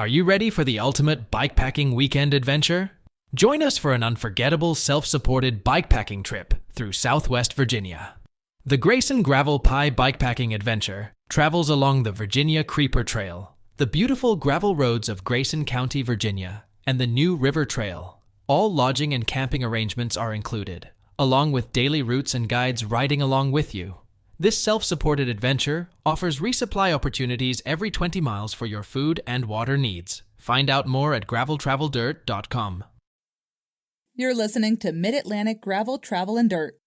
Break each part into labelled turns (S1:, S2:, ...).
S1: Are you ready for the ultimate bikepacking weekend adventure? Join us for an unforgettable self-supported bikepacking trip through Southwest Virginia. The Grayson Gravel Pie Bikepacking Adventure travels along the Virginia Creeper Trail, the beautiful gravel roads of Grayson County, Virginia, and the New River Trail. All lodging and camping arrangements are included, along with daily routes and guides riding along with you. This self-supported adventure offers resupply opportunities every 20 miles for your food and water needs. Find out more at graveltraveldirt.com.
S2: You're listening to Mid-Atlantic Gravel, Travel, and Dirt.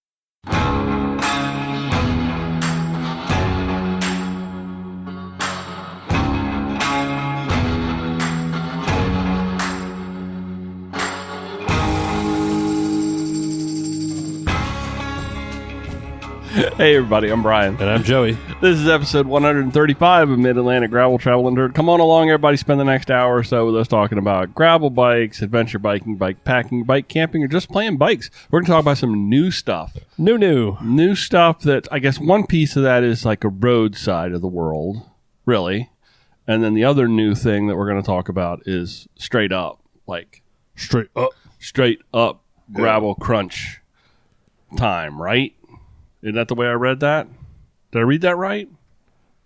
S3: Hey everybody, I'm Brian.
S4: And I'm Joey.
S3: This is episode 135 of Mid-Atlantic Gravel, Travel, and Dirt. Come on along, everybody. Spend the next hour or so with us talking about gravel bikes, adventure biking, bike packing, bike camping, or just playing bikes. We're going to talk about some new stuff. New stuff that, I guess one piece of that is like a road side of the world, really. And then the other new thing that we're going to talk about is straight up gravel crunch time, right? Is that the way I read that? Did I read that right?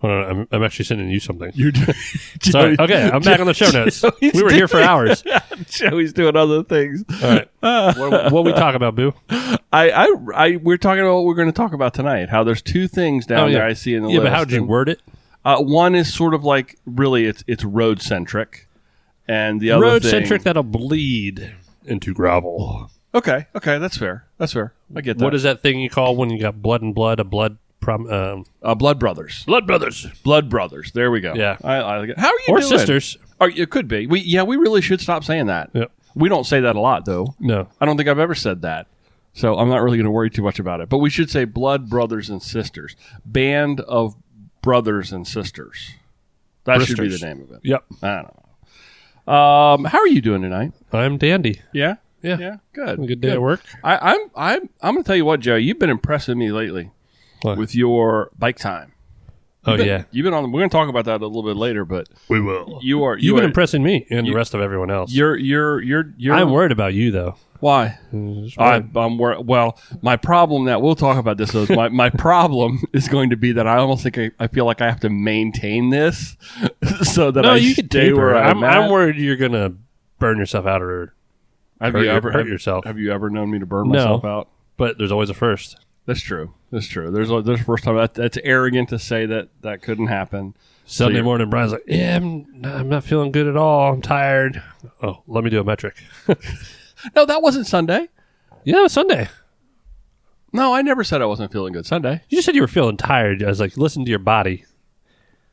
S4: I'm actually sending you something.
S3: You're
S4: Sorry. Okay, I'm back on the show notes. We were here for hours.
S3: Joey's doing other things.
S4: All right. What we talk about, Boo?
S3: We're talking about what we're going to talk about tonight. How there's two things down there I see in the list.
S4: Yeah, but how'd you word it?
S3: One is sort of like, really, it's road centric, and the other
S4: road centric that'll bleed into gravel.
S3: Okay, that's fair. I get that.
S4: What is that thing you call when you got blood and blood? Blood brothers.
S3: Blood brothers. There we go.
S4: Yeah,
S3: I like it. How are you
S4: or
S3: doing?
S4: Sisters?
S3: It could be. We really should stop saying that.
S4: Yep.
S3: We don't say that a lot, though.
S4: No,
S3: I don't think I've ever said that. So I'm not really going to worry too much about it. But we should say blood brothers and sisters. Band of brothers and sisters. That should be the name of it.
S4: Yep.
S3: I don't know. How are you doing tonight?
S4: I'm dandy.
S3: Yeah.
S4: Yeah.
S3: Good.
S4: A good day at work.
S3: I'm going to tell you what, Joe. You've been impressing me lately with your bike time. You've been on. We're going to talk about that a little bit later, but
S4: we will.
S3: You've
S4: been impressing me and the rest of everyone else.
S3: I'm
S4: worried about you though.
S3: Why? I'm worried. Well, my problem that we'll talk about this is my problem is going to be that I almost think I feel like I have to maintain this so that
S4: you can
S3: stay where I'm at.
S4: I'm worried you're going to burn yourself out or hurt yourself.
S3: Have you ever known me to burn myself out?
S4: But there's always a first.
S3: That's true. There's a first time. That's arrogant to say that couldn't happen.
S4: Sunday morning, Brian's like, "Yeah, I'm not feeling good at all. I'm tired." Oh, let me do a metric.
S3: No, that wasn't Sunday.
S4: Yeah, it was Sunday.
S3: No, I never said I wasn't feeling good Sunday.
S4: You just said you were feeling tired. I was like, listen to your body.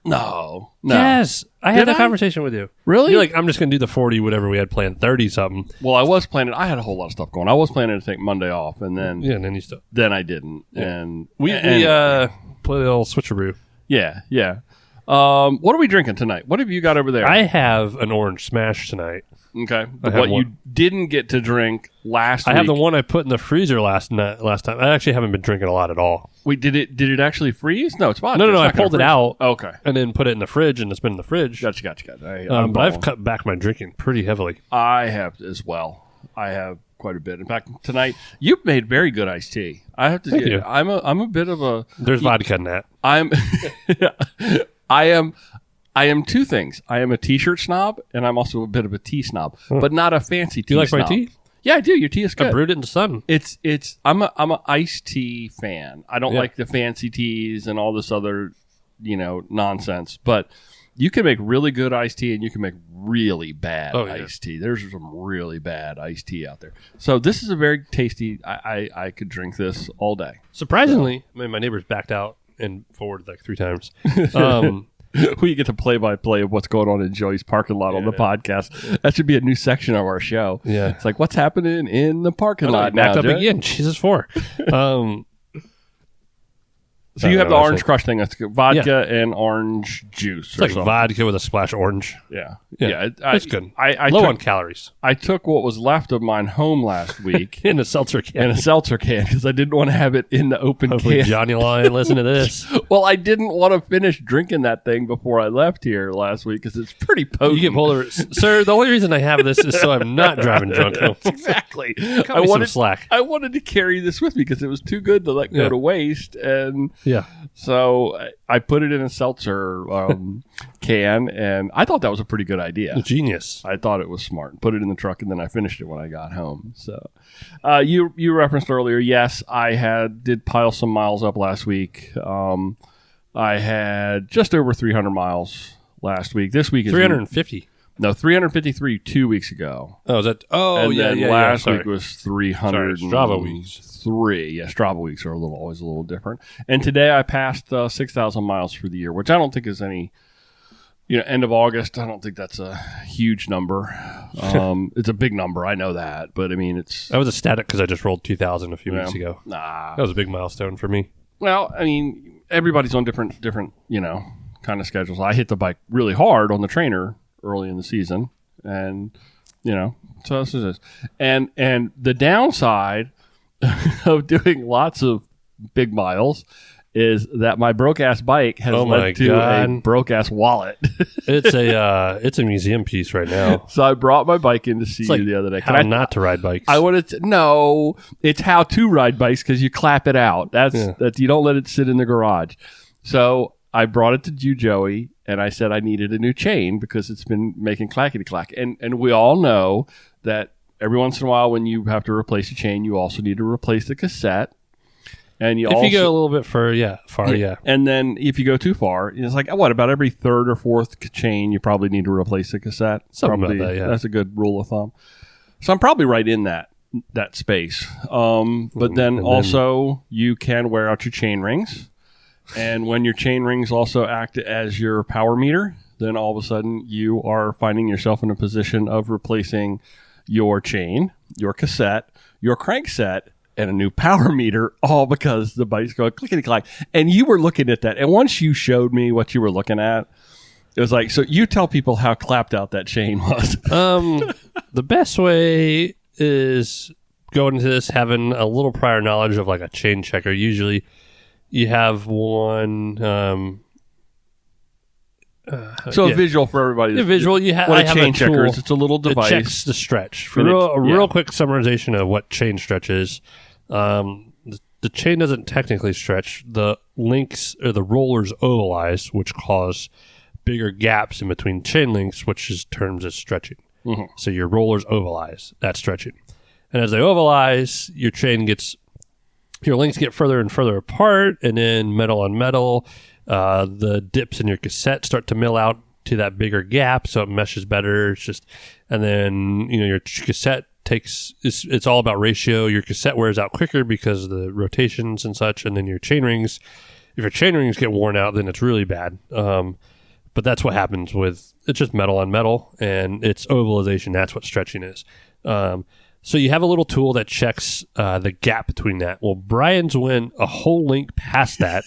S3: No.
S4: Yes. I had a conversation with you.
S3: Really?
S4: You're like, I'm just going to do the 40, whatever we had planned, 30 something.
S3: Well, I was planning. I had a whole lot of stuff going. I was planning to take Monday off, and then
S4: then you still.
S3: Then I didn't, and
S4: we played a little switcheroo.
S3: Yeah. What are we drinking tonight? What have you got over there?
S4: I have an orange smash tonight.
S3: Okay, what you didn't get to drink last week.
S4: I have the one I put in the freezer last time. I actually haven't been drinking a lot at all.
S3: Wait, did it actually freeze? No, it's vodka.
S4: No, I pulled it out.
S3: Okay,
S4: and then put it in the fridge, and it's been in the fridge.
S3: Gotcha.
S4: But I've cut back my drinking pretty heavily.
S3: I have as well. I have quite a bit. In fact, tonight you've made very good iced tea. I have to
S4: Thank
S3: say,
S4: you.
S3: I'm a bit of a.
S4: There's vodka in that.
S3: I am two things. I am a t-shirt snob, and I'm also a bit of a tea snob, but not a fancy tea.
S4: Do you like
S3: snob.
S4: my tea?
S3: Yeah, I do. Your tea is good.
S4: I brewed it in the sun.
S3: I'm a iced tea fan. I don't like the fancy teas and all this other, nonsense. But you can make really good iced tea, and you can make really bad iced tea. There's some really bad iced tea out there. So this is a very tasty. I could drink this all day.
S4: Surprisingly, my neighbors backed out and forwarded like 3 times.
S3: We get to play-by-play of what's going on in Joey's parking lot on the podcast. That should be a new section of our show.
S4: Yeah.
S3: It's like, what's happening in the parking lot now,
S4: backed up
S3: Joey?
S4: again. Jesus, 4.
S3: So you have the orange crush thing. That's vodka and orange juice.
S4: It's like vodka with a splash of orange.
S3: Yeah.
S4: It's good.
S3: I
S4: Low
S3: took,
S4: on calories.
S3: I took what was left of mine home last week
S4: In a seltzer can.
S3: because I didn't want to have it in the open
S4: Hopefully
S3: can.
S4: Johnny Lion listen to this.
S3: Well, I didn't want to finish drinking that thing before I left here last week because it's pretty potent.
S4: You get pulled over. Sir, the only reason I have this is so I'm not driving drunk home.
S3: Exactly.
S4: Cut me some slack.
S3: I wanted to carry this with me because it was too good to let go to waste. And
S4: Yeah.
S3: so I put it in a seltzer can, and I thought that was a pretty good idea.
S4: Genius.
S3: I thought it was smart. Put it in the truck, and then I finished it when I got home. So, you referenced earlier. Yes, I did pile some miles up last week. I had just over 300 miles last week. This week is
S4: 350.
S3: No, 353 2 weeks ago.
S4: Oh, is that? Oh,
S3: and
S4: yeah,
S3: then
S4: yeah.
S3: last
S4: Sorry.
S3: week was 300.
S4: Sorry, Strava weeks.
S3: 3. Yeah, Strava weeks are always a little different. And today I passed 6,000 miles for the year, which I don't think is any. End of August. I don't think that's a huge number. It's a big number. I know that, but I mean, it's.
S4: I was ecstatic because I just rolled 2,000 a few weeks ago.
S3: Nah.
S4: That was a big milestone for me.
S3: Well, I mean, everybody's on different, kind of schedules. I hit the bike really hard on the trainer early in the season, and so this is this. And the downside of doing lots of big miles is that my broke ass bike has led to a broke ass wallet.
S4: It's a museum piece right now.
S3: So I brought my bike in to see you the other day.
S4: How not to ride bikes.
S3: I wanted to no, it's how to ride bikes because you clap it out. That's you don't let it sit in the garage. So I brought it to you, Joey, and I said I needed a new chain because it's been making clackety clack. And we all know that every once in a while when you have to replace a chain, you also need to replace the cassette. And you
S4: if you go a little bit far.
S3: And then if you go too far, it's like, what, about every third or fourth chain, you probably need to replace the cassette.
S4: Something about that, yeah.
S3: That's a good rule of thumb. So I'm probably right in that space. But then also you can wear out your chain rings. And when your chain rings also act as your power meter, then all of a sudden you are finding yourself in a position of replacing your chain, your cassette, your crankset, and a new power meter, all because the bike's going clickety-clack. And you were looking at that. And once you showed me what you were looking at, it was like, so you tell people how clapped out that chain was.
S4: The best way is going into this having a little prior knowledge of like a chain checker. Usually you have one...
S3: a visual for everybody.
S4: The visual, you have
S3: what a chain checker is. It's a little device.
S4: It checks the stretch. For a real quick summarization of what chain stretch is. The chain doesn't technically stretch. The links or the rollers ovalize, which cause bigger gaps in between chain links, which is termed as stretching. Mm-hmm. So your rollers ovalize. That's stretching. And as they ovalize, your links get further and further apart, and then metal on metal. The dips in your cassette start to mill out to that bigger gap, so it meshes better. And then your cassette it's all about ratio. Your cassette wears out quicker because of the rotations and such, and then your chain rings. If your chain rings get worn out, then it's really bad. But that's what happens with it's just metal on metal, and it's ovalization. That's what stretching is. So you have a little tool that checks the gap between that. Well, Brian's went a whole link past that.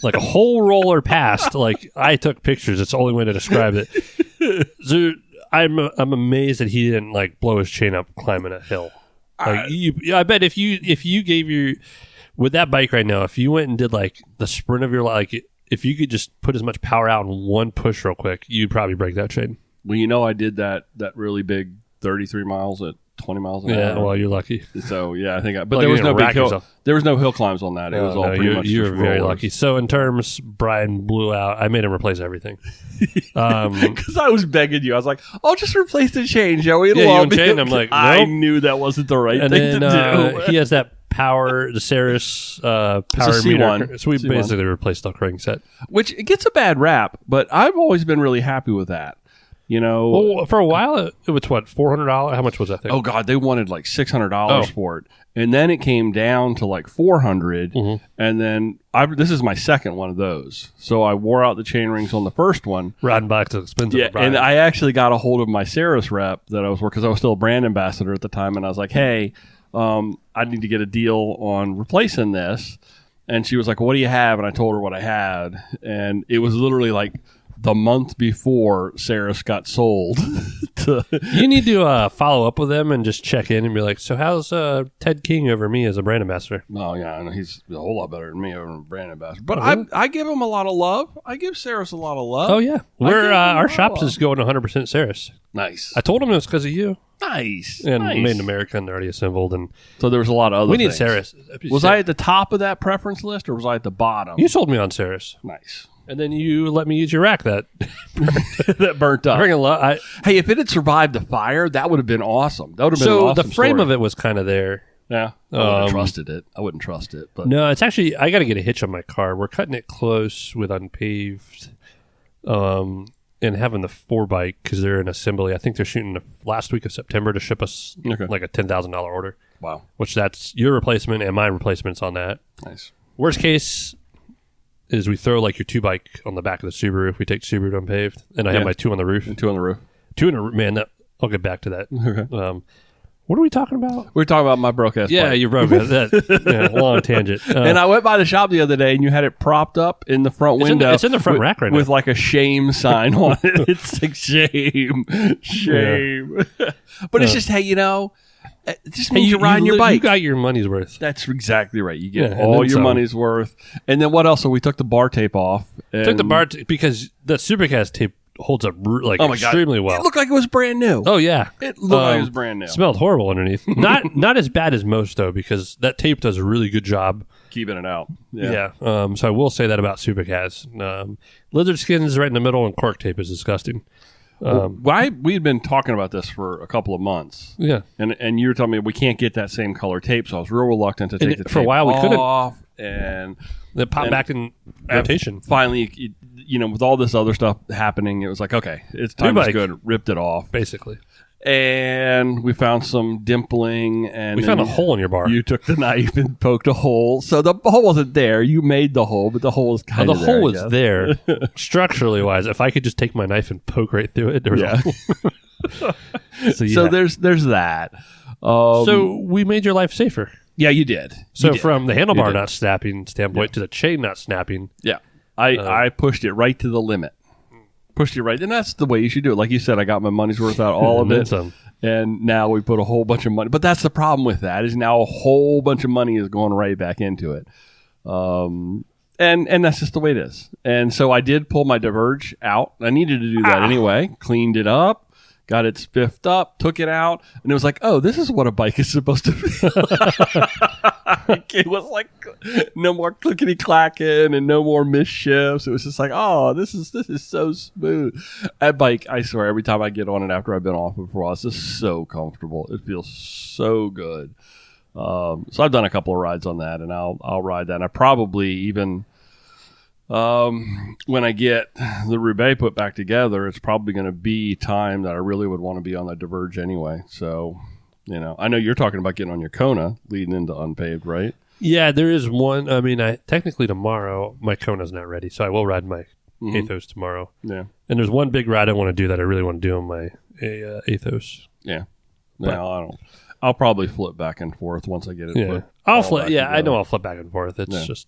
S4: Like a whole roller past. Like I took pictures. It's the only way to describe it. So I'm amazed that he didn't like blow his chain up climbing a hill. Like I bet if you gave with that bike right now, if you went and did like the sprint of your life, like if you could just put as much power out in one push real quick, you'd probably break that chain.
S3: Well, I did that really big 33 miles at 20 miles an hour.
S4: Yeah, well, you're lucky.
S3: So yeah, I think. But there was no big hill. There was no hill climbs on that. It was all pretty much.
S4: You were very lucky. So in terms, Brian blew out. I made him replace everything
S3: because I was begging you. I was like, "I'll just replace the chain, Joey."
S4: Chain. I'm like, nope.
S3: I knew that wasn't the right thing to do.
S4: He has that power, the Ceres power meter. So we basically replaced the crankset,
S3: which it gets a bad rap, but I've always been really happy with that.
S4: Well, for a while it was what, $400? How much was that thing?
S3: Oh God, they wanted like $600 for it, and then it came down to like $400, and then this is my second one of those. So I wore out the chain rings on the first one.
S4: Riding bikes is expensive.
S3: Yeah, and I actually got a hold of my Ceres rep that I was working because I was still a brand ambassador at the time, and I was like, hey, I need to get a deal on replacing this. And she was like, what do you have? And I told her what I had. And it was literally like the month before Saris got sold.
S4: You need to follow up with them and just check in and be like, so how's Ted King over me as a brand ambassador?
S3: Oh, yeah, I know he's a whole lot better than me over a brand ambassador. But I give him a lot of love. I give Saris a lot of love.
S4: Oh, yeah. Our shops is going 100% Saris.
S3: Nice.
S4: I told him it was because of you.
S3: Nice.
S4: And
S3: nice.
S4: Made in America, and they're already assembled. And
S3: so there was a lot of other
S4: we need
S3: things.
S4: Saris.
S3: Was I at the top of that preference list, or was I at the bottom?
S4: You sold me on Saris.
S3: Nice.
S4: And then you let me use your rack that
S3: that burnt up.
S4: Hey,
S3: if it had survived the fire, that would have been awesome. That would have been an awesome
S4: the frame
S3: story.
S4: of it was kind of there.
S3: Yeah. I wouldn't have trusted it. I wouldn't trust it. But
S4: no, it's actually, I got to get a hitch on my car. We're cutting it close with unpaved and having the 4-bike because they're in assembly. I think they're shooting the last week of September to ship us like a $10,000 order.
S3: Wow.
S4: Which that's your replacement and my replacements on that.
S3: Nice.
S4: Worst case is we throw like your 2-bike on the back of the Subaru if we take Subaru to unpaved. And I have my 2 on the roof.
S3: And 2 on the roof.
S4: 2 on the roof. Man, I'll get back to that.
S3: Okay.
S4: What are we talking about?
S3: We're talking about my broke-ass bike.
S4: You broke it. Long tangent.
S3: And I went by the shop the other day, and you had it propped up in the front window.
S4: It's in the front rack right now.
S3: With like a shame sign on it. It's like shame. Yeah. But it's just, hey, it just means you're riding your bike.
S4: You got your money's worth.
S3: That's exactly right. You get all your money's worth. And then what else? So we took the bar tape off.
S4: Took the bar because the Supercast tape holds up extremely well.
S3: It looked like it was brand new.
S4: Oh, yeah.
S3: It looked like it was brand new.
S4: Smelled horrible underneath. Not as bad as most, though, because that tape does a really good job.
S3: Keeping it out.
S4: Yeah. So I will say that about Supercast. Lizard skin is right in the middle, and cork tape is disgusting.
S3: We'd been talking about this for a couple of months.
S4: Yeah.
S3: And you were telling me we can't get that same color tape, so I was real reluctant to take the tape
S4: for a while. We couldn't.
S3: And
S4: it popped back in rotation.
S3: Finally, with all this other stuff happening, it was like, okay, it's time to go. Ripped it off.
S4: Basically.
S3: And we found some dimpling. And
S4: we found a hole in your bar.
S3: You took the knife and poked a hole. So the hole wasn't there. You made the hole, but the hole was kind of there.
S4: The hole was there, structurally wise. If I could just take my knife and poke right through it, there was a hole. So there's
S3: that.
S4: So we made your life safer.
S3: Yeah, you did.
S4: So from the handlebar not snapping standpoint to the chain not snapping.
S3: Yeah. I pushed it right to the limit. Pushed it right. And that's the way you should do it. Like you said, I got my money's worth out all of it. And now we put a whole bunch of money. But that's the problem with that is now a whole bunch of money is going right back into it. And that's just the way it is. And so I did pull my Diverge out. I needed to do that anyway. Cleaned it up. Got it spiffed up, took it out, and it was like, oh, this is what a bike is supposed to be. It was like no more clickety-clacking and no more misshifts. It was just like, oh, this is so smooth. That bike, I swear, every time I get on it after I've been off it for a while, it's just so comfortable. It feels so good. So I've done a couple of rides on that, and I'll ride that. And I probably even... when I get the Roubaix put back together, it's probably going to be time that I really would want to be on the Diverge anyway. So, I know you're talking about getting on your Kona leading into unpaved, right?
S4: Yeah, there is one. I mean, technically tomorrow, my Kona's not ready, so I will ride my Athos tomorrow.
S3: Yeah.
S4: And there's one big ride I want to do that I really want to do on my Athos.
S3: Yeah. I'll probably flip back and forth once I get it.
S4: Yeah. I'll flip. Yeah, I know I'll flip back and forth. It's just...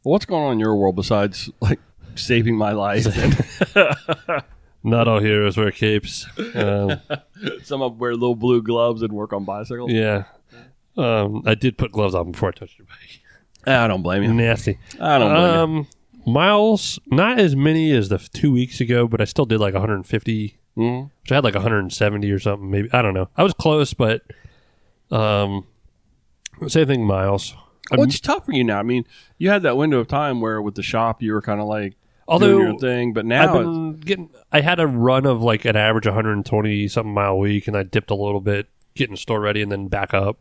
S3: what's going on in your world besides like saving my life?
S4: Not all heroes wear capes.
S3: Some of them wear little blue gloves and work on bicycles.
S4: Yeah. I did put gloves on before I touched your bike.
S3: I don't blame you.
S4: Nasty.
S3: I don't blame you.
S4: Miles, not as many as the 2 weeks ago, but I still did like 150, which I had like 170 or something. Maybe I don't know. I was close, but same thing. Miles.
S3: Well, it's tough for you now. I mean, you had that window of time where with the shop you were kind of like doing your thing, but now
S4: I had a run of like an average 120 something mile a week, and I dipped a little bit, getting store ready, and then back up.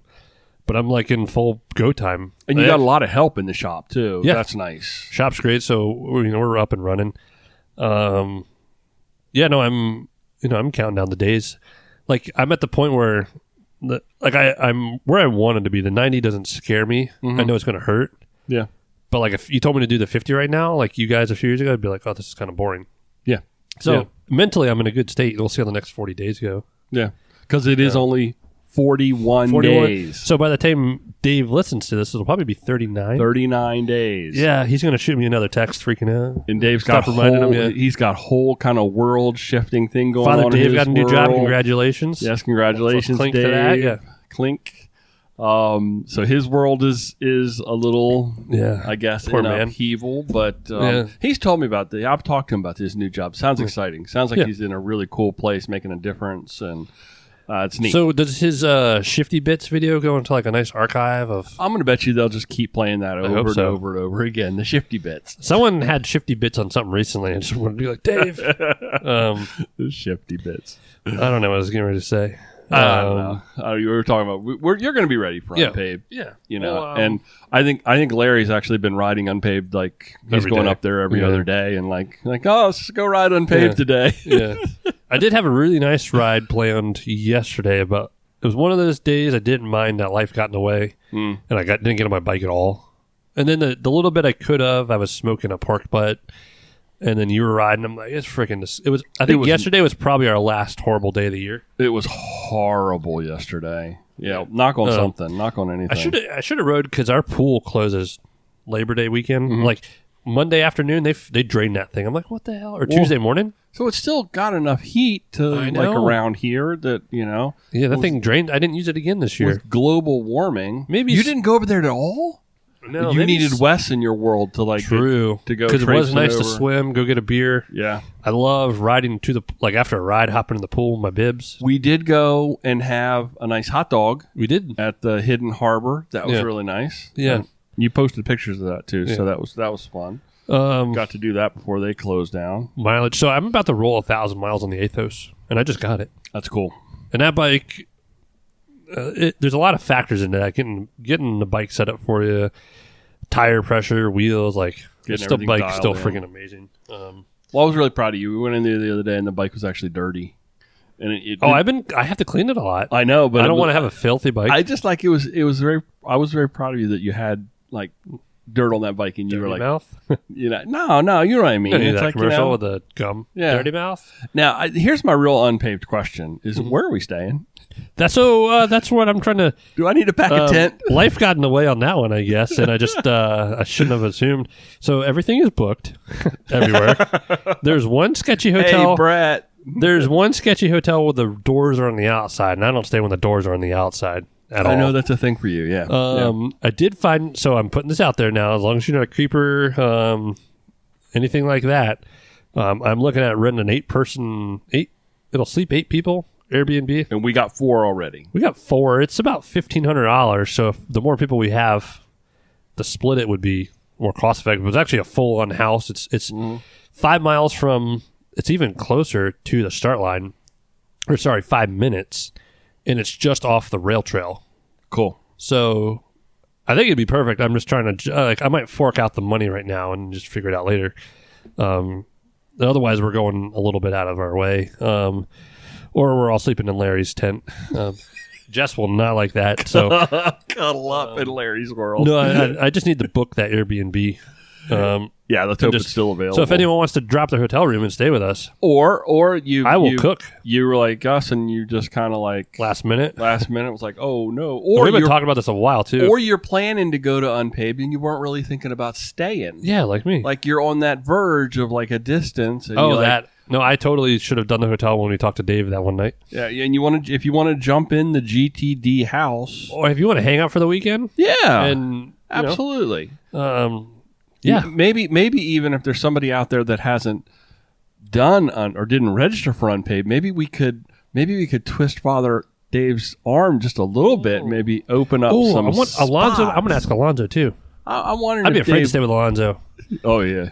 S4: But I'm like in full go time,
S3: and you got a lot of help in the shop too. Yeah, that's nice.
S4: Shop's great, so we're up and running. I'm counting down the days. Like I'm at the point where. I'm where I wanted to be. The 90 doesn't scare me. I know it's going to hurt.
S3: Yeah.
S4: But like if you told me to do the 50 right now, like you guys a few years ago, I'd be like, oh, this is kind of boring.
S3: Yeah.
S4: So mentally I'm in a good state. We'll see how the next 40 days go.
S3: Yeah. Because it is only 41 days.
S4: So by the time Dave listens to this, it'll probably be 39.
S3: 39 days.
S4: Yeah, he's going to shoot me another text freaking out.
S3: And Dave's got he's got whole kind of world shifting thing going
S4: Father
S3: on.
S4: Dave
S3: in
S4: got a new
S3: world.
S4: job. Congratulations.
S3: Yes, congratulations,
S4: Clink
S3: Dave.
S4: for that. Yeah.
S3: Clink. So his world is a little, I guess,
S4: Poor
S3: in
S4: man.
S3: upheaval. But he's told me about I've talked to him about this new job. Sounds exciting. Sounds like he's in a really cool place, making a difference, and it's neat.
S4: So does his Shifty Bits video go into like a nice archive of?
S3: I'm going to bet you they'll just keep playing that over and over and over again. The Shifty Bits.
S4: Someone had Shifty Bits on something recently, and just wanted to be like, Dave.
S3: The Shifty Bits.
S4: I don't know what I was getting ready to say.
S3: I don't know. You were talking about you're going to be ready for Unpaved.
S4: Yeah.
S3: You know, and I think Larry's actually been riding Unpaved, like he's going up there every other day, and like oh, let's go ride Unpaved today.
S4: Yeah. I did have a really nice ride planned yesterday, but it was one of those days I didn't mind that life got in the way, and I didn't get on my bike at all. And then the little bit I could have, I was smoking a park butt. And then you were riding. I'm like, it's freaking. I think yesterday was probably our last horrible day of the year.
S3: It was horrible yesterday. Yeah, knock on something. Knock on anything.
S4: I should have rode because our pool closes Labor Day weekend. Mm-hmm. Like Monday afternoon, they drained that thing. I'm like, what the hell? Or Tuesday morning.
S3: So it's still got enough heat to like around here that Yeah,
S4: that thing drained. I didn't use it again this year.
S3: With global warming,
S4: maybe
S3: you didn't go over there at all.
S4: No,
S3: you needed Wes in your world to like
S4: true
S3: to go
S4: because it was nice to swim, go get a beer.
S3: Yeah,
S4: I love riding to the after a ride, hopping in the pool with my bibs.
S3: We did go and have a nice hot dog.
S4: We did
S3: at the Hidden Harbor. That was really nice.
S4: Yeah,
S3: and you posted pictures of that too, so that was fun. Got to do that before they closed down.
S4: Mileage. So I'm about to roll 1,000 miles on the Athos, and I just got it.
S3: That's cool.
S4: And that bike. There's a lot of factors into that. Getting the bike set up for you, tire pressure, wheels, like the bike's still freaking amazing.
S3: Well, I was really proud of you. We went in there the other day, and the bike was actually dirty. And
S4: I have to clean it a lot.
S3: I know, but
S4: I don't want to have a filthy bike.
S3: I just like it was very. I was very proud of you that you had like dirt on that bike, and you
S4: Dirty
S3: were like,
S4: mouth.
S3: no, you know what I mean.
S4: It's
S3: that
S4: like commercial with the gum.
S3: Yeah.
S4: Dirty mouth.
S3: Now, here's my real unpaved question: is where are we staying?
S4: That's what I'm trying to.
S3: Do I need to pack a tent?
S4: Life got in the way on that one, I guess, and I just I shouldn't have assumed. So everything is booked everywhere. There's one sketchy hotel.
S3: Hey, Brett.
S4: There's one sketchy hotel where the doors are on the outside, and I don't stay when the doors are on the outside at all.
S3: I know that's a thing for you. Yeah.
S4: I did find. So I'm putting this out there now. As long as you're not a creeper, anything like that, I'm looking at renting an 8-person. It'll sleep 8 people. Airbnb,
S3: and we got 4 already.
S4: We got 4. It's about $1,500. So if the more people we have, the split it would be more cost effective. It's actually a full on house. It's 5 miles from. It's even closer to the start line. 5 minutes, and it's just off the rail trail.
S3: Cool.
S4: So I think it'd be perfect. I'm just trying to I might fork out the money right now and just figure it out later. Otherwise, we're going a little bit out of our way. Or we're all sleeping in Larry's tent. Jess will not like that. So
S3: cuddle up in Larry's world.
S4: No, I just need to book that Airbnb.
S3: Yeah, let's hope it's still available.
S4: So if anyone wants to drop their hotel room and stay with us,
S3: or
S4: I will cook.
S3: You were like us, and you just kind of like
S4: last minute was
S3: like, oh no.
S4: Or we've been talking about this a while too.
S3: Or you're planning to go to Unpaved, and you weren't really thinking about staying.
S4: Yeah, like me.
S3: Like you're on that verge of like a distance. And
S4: No, I totally should have done the hotel when we talked to Dave that one night.
S3: Yeah, and if you want to jump in the GTD house,
S4: or if you want to hang out for the weekend,
S3: and absolutely,
S4: yeah,
S3: maybe even if there's somebody out there that hasn't done or didn't register for Unpaved, maybe we could twist Father Dave's arm just a little bit, maybe open up some.
S4: I want Alonzo. I'm going to ask Alonzo too.
S3: I wonder.
S4: I'd be afraid to stay with Alonzo.
S3: Oh yeah.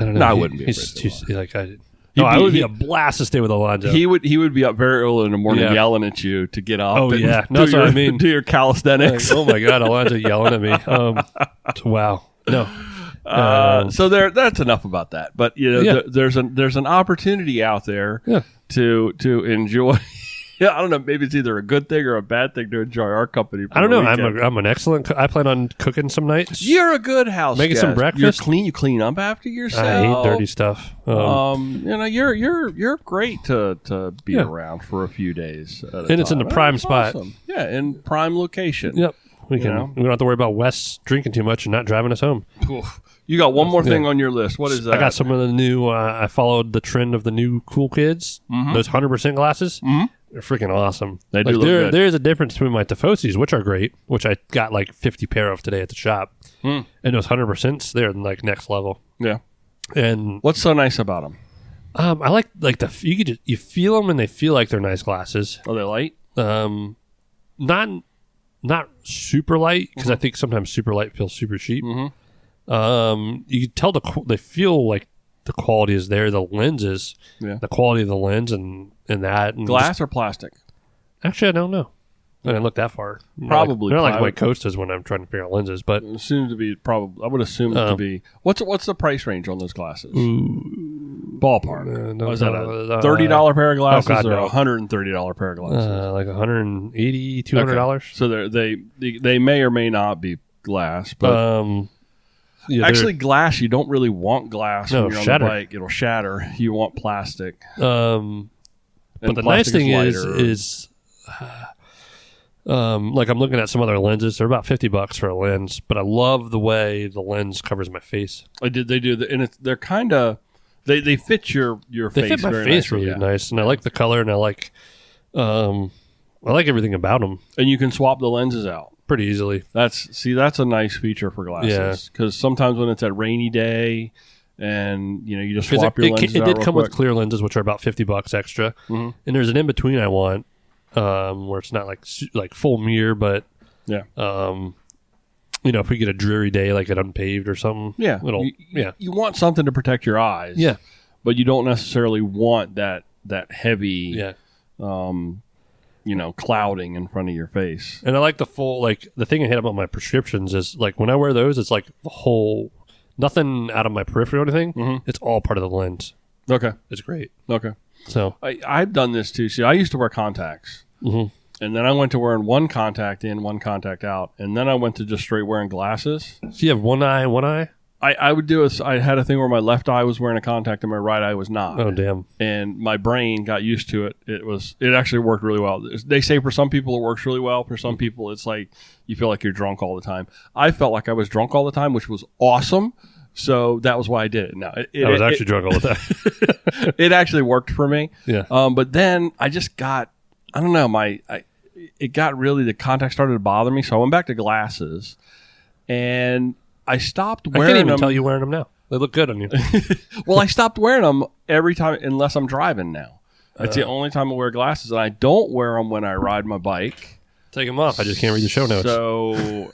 S4: I don't know.
S3: No, I wouldn't be.
S4: I would be a blast to stay with Alonzo.
S3: He would be up very early in the morning yelling at you to get up.
S4: Oh yeah, that's what I mean.
S3: Do your calisthenics.
S4: Like, oh my God, Alonzo yelling at me. Wow. No.
S3: So that's enough about that. But there's an opportunity out there to enjoy Yeah, I don't know. Maybe it's either a good thing or a bad thing to enjoy our company.
S4: I don't know. I'm an excellent. I plan on cooking some nights.
S3: You're a good house
S4: making
S3: guest.
S4: some breakfast.
S3: You're clean. You clean up after yourself.
S4: I hate dirty stuff.
S3: You're great to be around for a few days.
S4: And it's in the prime spot.
S3: Awesome. Yeah, in prime location.
S4: Yep. We don't have to worry about Wes drinking too much and not driving us home.
S3: Oof. You got one more thing on your list. What is that?
S4: I got some of the new. I followed the trend of the new cool kids. Mm-hmm. Those 100% glasses. Mm-hmm. They're freaking awesome.
S3: They do look good.
S4: There's a difference between my Tifosis, which are great, which I got like 50 pair of today at the shop, and those 100%s. They're like next level.
S3: Yeah.
S4: And
S3: what's so nice about them?
S4: I like you feel them and they feel like they're nice glasses.
S3: Are they light?
S4: Not super light because I think sometimes super light feels super cheap. Mm-hmm. You can tell they feel like the quality is there. The lenses, the quality of the lens and that. And
S3: glass or plastic?
S4: Actually, I don't know. I didn't look that far.
S3: Probably.
S4: They're like white Costas when I'm trying to figure out lenses, but
S3: it seems to be probably. I would assume it to be. What's the price range on those glasses? Ballpark. Was that a $30 pair of glasses or a $130 pair of glasses?
S4: Like $180, $200.
S3: Okay. So they may or may not be glass, but actually glass. You don't really want glass when you're on the bike. It'll shatter. You want plastic.
S4: But the nice thing is. Like I'm looking at some other lenses. They're about $50 for a lens, but I love the way the lens covers my face.
S3: They do, and they're kind of they fit your face.
S4: They fit my face really nice, and I like the color, and I like everything about them.
S3: And you can swap the lenses out
S4: pretty easily.
S3: That's a nice feature for glasses because sometimes when it's a rainy day. And you just swap your lenses out. It did come with
S4: clear lenses, which are about $50 extra, and there's an in between I want. Where it's not like full mirror, but if we get a dreary day like an unpaved or something,
S3: you want something to protect your eyes, but you don't necessarily want that heavy, clouding in front of your face.
S4: And I like the full the thing I hate about my prescriptions is like when I wear those, it's like the whole nothing out of my periphery or anything. Mm-hmm. It's all part of the lens.
S3: Okay,
S4: it's great.
S3: Okay.
S4: So
S3: I've done this too. See, I used to wear contacts, and then I went to wearing one contact in, one contact out, and then I went to just straight wearing glasses.
S4: So you have one eye?
S3: I would do I had a thing where my left eye was wearing a contact and my right eye was not.
S4: Oh damn!
S3: And my brain got used to it. It actually worked really well. They say for some people it works really well. For some people it's like you feel like you're drunk all the time. I felt like I was drunk all the time, which was awesome. So that was why I did it. Now
S4: I was actually drunk all the time.
S3: It actually worked for me.
S4: Yeah.
S3: But then I just got, I don't know, it got really, the contact started to bother me. So I went back to glasses and I stopped wearing them.
S4: I can't even tell you wearing them now. They look good on you.
S3: Well, I stopped wearing them every time unless I'm driving now. It's the only time I wear glasses, and I don't wear them when I ride my bike.
S4: Take them off. I just can't read the show notes.
S3: So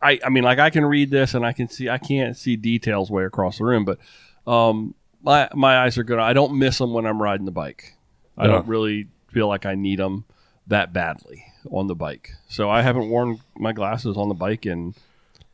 S3: I mean, like I can read this and I can't see details way across the room, but my eyes are good. I don't miss them when I'm riding the bike. I don't really feel like I need them that badly on the bike. So I haven't worn my glasses on the bike in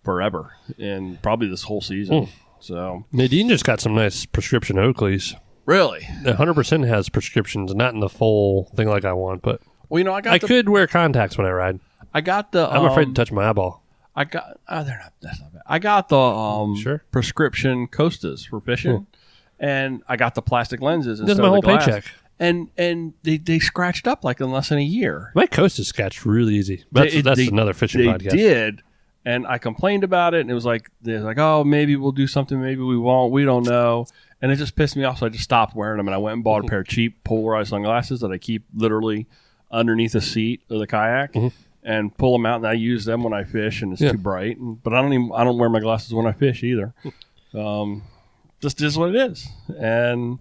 S3: forever, and probably this whole season. So
S4: Nadine just got some nice prescription Oakleys.
S3: Really?
S4: 100% has prescriptions, not in the full thing like I want, but I could wear contacts when I ride. I'm afraid to touch my eyeball.
S3: That's not bad. I got the prescription Costas for fishing, and I got the plastic lenses.
S4: This is my whole paycheck.
S3: And they scratched up like in less than a year.
S4: My Costas scratched really easy. That's another fishing podcast.
S3: They did, and I complained about it, and it was like, they're like, oh, maybe we'll do something, maybe we won't, we don't know. And it just pissed me off, so I just stopped wearing them, and I went and bought a pair of cheap polarized sunglasses that I keep literally underneath the seat of the kayak. Mm-hmm. And pull them out, and I use them when I fish, and it's too bright. But I don't wear my glasses when I fish either. Just is what it is, and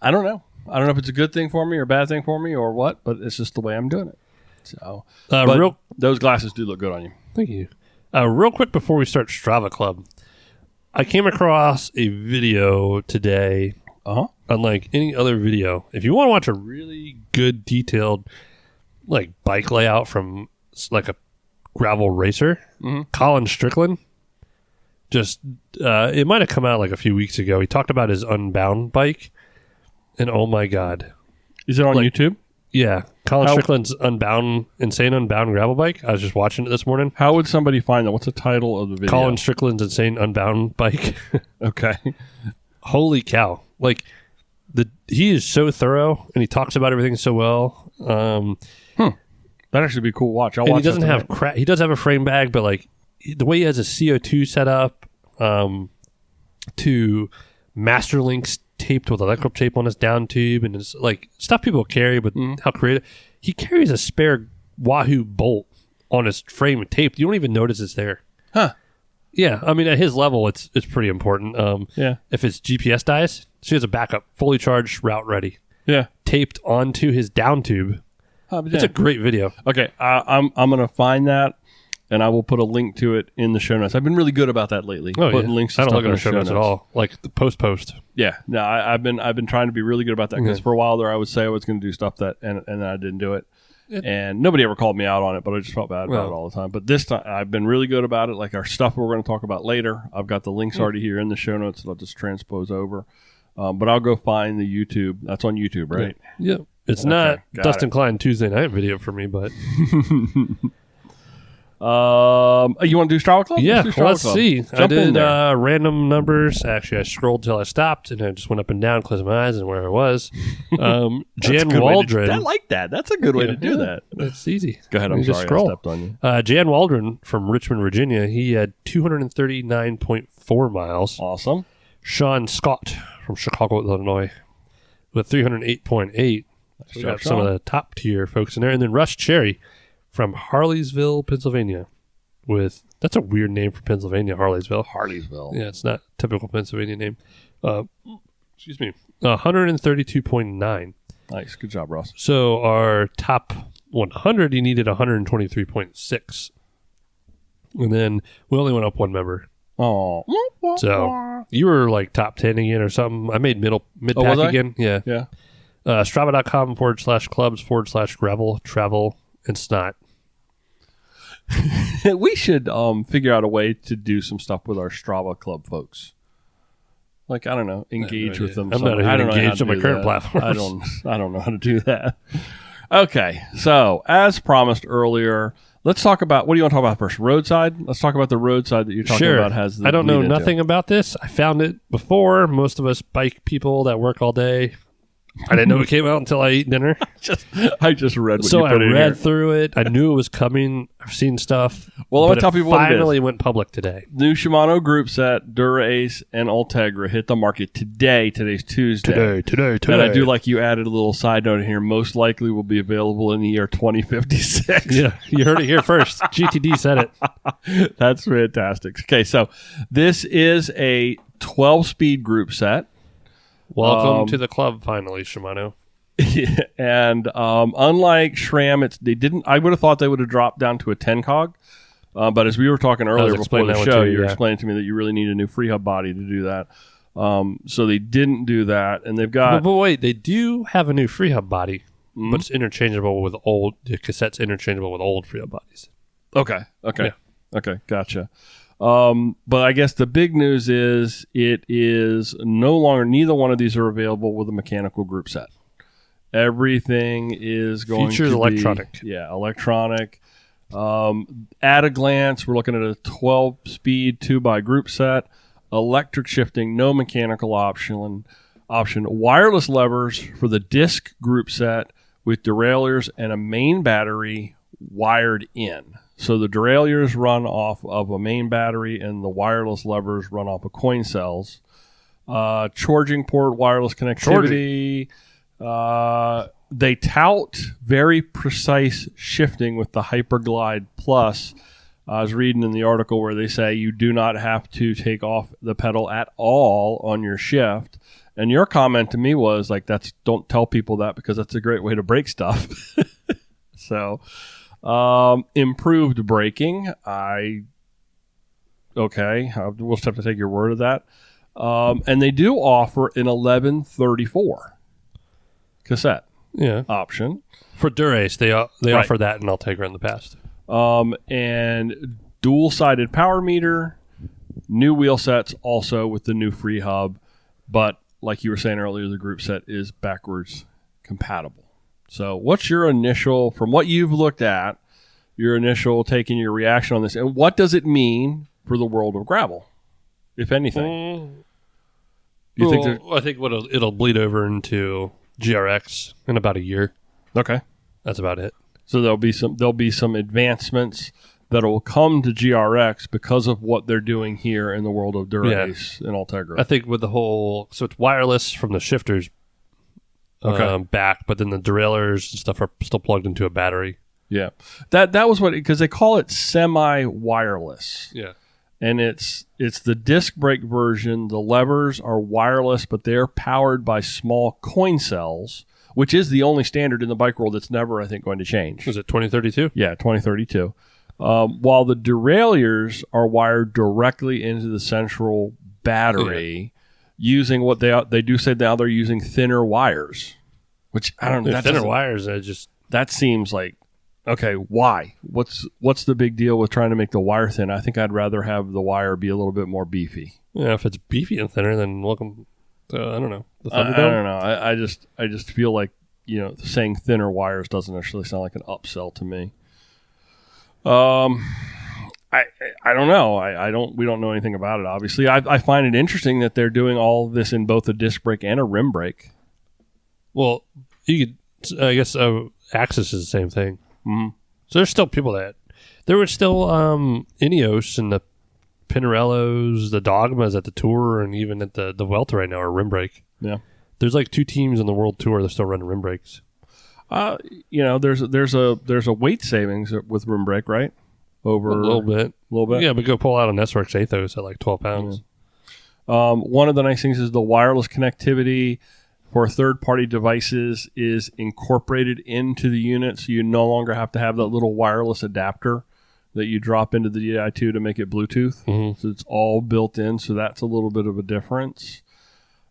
S3: I don't know. I don't know if it's a good thing for me or a bad thing for me or what, but it's just the way I'm doing it. So, those glasses do look good on you.
S4: Thank you. Real quick before we start Strava Club, I came across a video today. Unlike any other video, if you want to watch a really good detailed bike layout from like a gravel racer, Colin Strickland, it might have come out like a few weeks ago. He talked about his Unbound bike, and oh my god,
S3: is it on YouTube?
S4: Yeah, Colin Strickland's Insane Unbound gravel bike. I was just watching it this morning.
S3: How would somebody find that? What's the title of the video?
S4: Colin Strickland's Insane Unbound bike.
S3: Okay.
S4: Holy cow. Like, he is so thorough, and he talks about everything so well.
S3: That'd actually be a cool watch.
S4: He doesn't have he does have a frame bag, but like the way he has a CO2 set up, to master links taped with electrical tape on his down tube, and it's like stuff people carry, but how creative. He carries a spare Wahoo bolt on his frame taped. You don't even notice it's there.
S3: Huh.
S4: Yeah, I mean, at his level, it's pretty important.
S3: Yeah.
S4: If his GPS dies, she has a backup, fully charged, route ready.
S3: Yeah.
S4: Taped onto his down tube. It's a great video.
S3: Okay, I'm going to find that, and I will put a link to it in the show notes. I've been really good about that lately. Putting links to
S4: I don't
S3: stuff
S4: look at the show notes at all. Like the post.
S3: Yeah, no, I've been trying to be really good about that because for a while there, I would say I was going to do stuff and then I didn't do it. And nobody ever called me out on it, but I just felt bad about it all the time. But this time, I've been really good about it. Like our stuff we're going to talk about later, I've got the links already here in the show notes that I'll just transpose over. But I'll go find the YouTube. That's on YouTube, right?
S4: Yeah. It's not Dustin Klein Tuesday night video for me, but...
S3: you want to do Strava Club?
S4: Yeah, let's see. I did random numbers. Actually, I scrolled till I stopped, and I just went up and down, closing my eyes, and where I was. Jan Waldron.
S3: I like that. That's a good way to do that.
S4: That's easy.
S3: Go ahead. I'm sorry. I stepped on you.
S4: Jan Waldron from Richmond, Virginia. He had 239.4 miles.
S3: Awesome.
S4: Sean Scott from Chicago, Illinois, with 308.8. So we got some of the top tier folks in there. And then Russ Cherry from Harleysville, Pennsylvania. That's a weird name for Pennsylvania, Harleysville. Yeah, it's not a typical Pennsylvania name. Excuse me. 132.9.
S3: Nice. Good job, Ross.
S4: So our top 100, he needed 123.6. And then we only went up one member.
S3: Oh.
S4: So you were like top 10 again or something. I made mid-pack again. Yeah.
S3: Yeah.
S4: Strava.com/clubs/gravel, travel, and snot.
S3: We should figure out a way to do some stuff with our Strava Club folks. Like, I don't know, engage with them.
S4: I'm not engaged on my current platform.
S3: I don't know how to do that. Okay, so as promised earlier, let's talk about, what do you want to talk about first? Roadside? Let's talk about the roadside that you're talking about.
S4: I don't know nothing about this. I found it before. Most of us bike people that work all day, I didn't know it came out until I ate dinner.
S3: I just read what
S4: so
S3: you put in here.
S4: I read through it. I knew it was coming. I've seen stuff.
S3: Well, I'm going to tell people what it is.
S4: Finally went public today.
S3: New Shimano group set, Dura Ace and Ultegra hit the market today. Today's Tuesday.
S4: Today.
S3: And I do like you added a little side note in here. Most likely will be available in the year 2056.
S4: Yeah, you heard it here first. GTD said it.
S3: That's fantastic. Okay, so this is a 12-speed group set.
S4: Welcome to the club, finally, Shimano.
S3: And unlike SRAM, I would have thought they would have dropped down to a 10 cog. But as we were talking earlier before the show, you were explaining to me that you really need a new free hub body to do that. So they didn't do that, and they've got.
S4: But wait, they do have a new free hub body, but it's interchangeable with old. The cassette's interchangeable with old free hub bodies.
S3: Okay, gotcha. But I guess the big news is it is no longer, neither one of these are available with a mechanical group set. Everything is going
S4: Features
S3: to
S4: electronic.
S3: be electronic. At a glance, we're looking at a 12-speed 2x group set, electric shifting, no mechanical option, wireless levers for the disc group set with derailleurs and a main battery wired in. So the derailleurs run off of a main battery and the wireless levers run off of coin cells. Charging port, wireless connectivity. They tout very precise shifting with the Hyperglide Plus. I was reading in the article where they say you do not have to take off the pedal at all on your shift. And your comment to me was like, don't tell people that because that's a great way to break stuff. So... improved braking. We'll just have to take your word of that. And they do offer an 1134 cassette option
S4: for Dura Ace. They offer that in Ultegra in the past.
S3: And dual-sided power meter, new wheel sets also with the new free hub, but like you were saying earlier, the group set is backwards compatible. So what's your initial, from what you've looked at, your initial taking your reaction on this, and what does it mean for the world of gravel, if anything?
S4: I think it'll bleed over into GRX in about a year.
S3: Okay,
S4: that's about it.
S3: So there'll be some advancements that will come to GRX because of what they're doing here in the world of Dura Ace and Ultegra.
S4: I think with the whole, so it's wireless from the shifters back, but then the derailleurs and stuff are still plugged into a battery.
S3: Yeah, that was what, because they call it semi-wireless.
S4: Yeah.
S3: And it's the disc brake version. The levers are wireless, but they're powered by small coin cells, which is the only standard in the bike world that's never, I think, going to change.
S4: Was it 2032?
S3: Yeah, 2032. While the derailleurs are wired directly into the central battery using what they do say now they're using thinner wires, which I don't know.
S4: Thinner wires,
S3: that seems like, okay, why? What's the big deal with trying to make the wire thin? I think I'd rather have the wire be a little bit more beefy.
S4: Yeah, if it's beefy and thinner, then welcome. I don't know. The
S3: I don't know. I just feel like, saying thinner wires doesn't actually sound like an upsell to me. I don't know. We don't know anything about it. Obviously, I find it interesting that they're doing all of this in both a disc brake and a rim brake.
S4: Well, you could, I guess, Axis is the same thing.
S3: Mm-hmm.
S4: So there's still people there were still Ineos and the Pinarellos, the Dogmas at the Tour, and even at the Vuelta right now are rim brake.
S3: Yeah,
S4: there's like 2 teams on the World Tour that still run rim brakes.
S3: There's a weight savings with rim brake, right? Over
S4: a little bit. Yeah, but go pull out an SRX Athos at like 12 pounds.
S3: Yeah. One of the nice things is the wireless connectivity for third-party devices is incorporated into the unit, so you no longer have to have that little wireless adapter that you drop into the Di2 to make it Bluetooth.
S4: Mm-hmm.
S3: So it's all built in, so that's a little bit of a difference.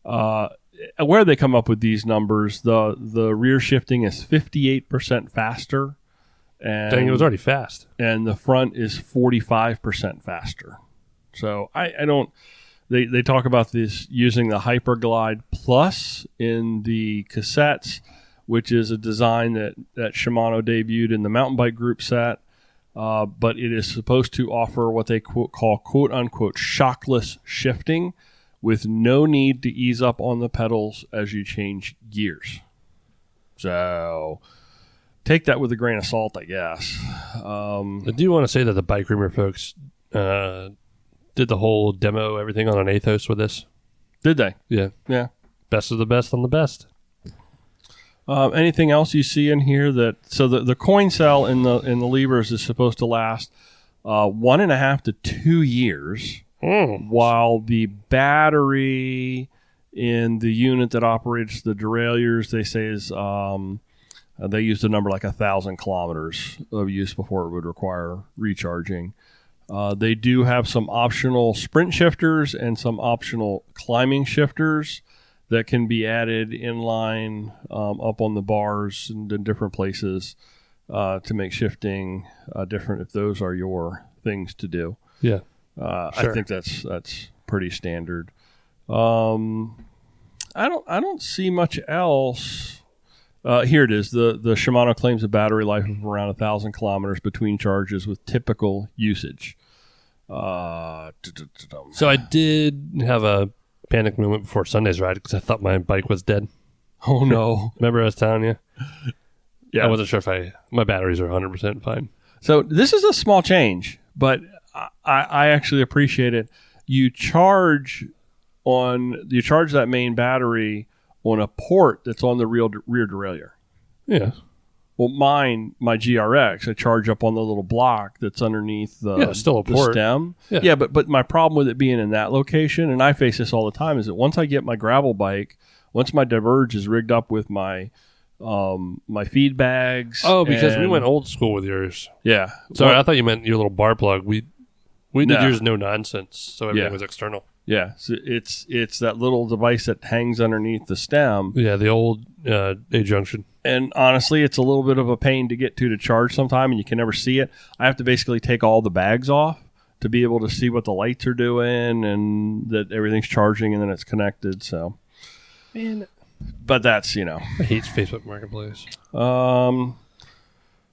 S3: Where they come up with these numbers, the rear shifting is 58% faster. And
S4: dang, it was already fast.
S3: And the front is 45% faster. So I don't... They talk about this using the Hyperglide Plus in the cassettes, which is a design that Shimano debuted in the mountain bike group set, but it is supposed to offer what they call quote-unquote shockless shifting with no need to ease up on the pedals as you change gears. So take that with a grain of salt, I guess.
S4: I do want to say that the Bike Reamer folks did the whole demo, everything on an Athos with this.
S3: Did they?
S4: Yeah.
S3: Yeah.
S4: Best of the best on the best.
S3: Anything else you see in here so the coin cell in the levers is supposed to last 1.5 to 2 years, while the battery in the unit that operates the derailleurs, they say is they used a number like 1,000 kilometers of use before it would require recharging. They do have some optional sprint shifters and some optional climbing shifters that can be added inline up on the bars and in different places to make shifting different if those are your things to do.
S4: Yeah, sure.
S3: I think that's pretty standard. I don't see much else. Here it is. The Shimano claims a battery life of around 1,000 kilometers between charges with typical usage.
S4: So I did have a panic moment before Sunday's ride because I thought my bike was dead.
S3: Oh no!
S4: Remember I was telling you?
S3: Yeah,
S4: I wasn't sure if my batteries are 100% fine.
S3: So this is a small change, but I actually appreciate it. You charge that main battery on a port that's on the rear derailleur.
S4: Yeah.
S3: Well, my GRX, I charge up on the little block that's underneath the stem.
S4: Yeah,
S3: but my problem with it being in that location, and I face this all the time, is that once I get my gravel bike, once my Diverge is rigged up with my feed bags.
S4: Oh, because we went old school with yours.
S3: Yeah.
S4: Sorry, I thought you meant your little bar plug. We did yours no nonsense, so everything was external.
S3: Yeah, so it's that little device that hangs underneath the stem.
S4: Yeah, the old A-junction.
S3: And honestly, it's a little bit of a pain to get to charge sometime, and you can never see it. I have to basically take all the bags off to be able to see what the lights are doing and that everything's charging and then it's connected. So,
S4: man,
S3: But that's,
S4: I hate Facebook Marketplace.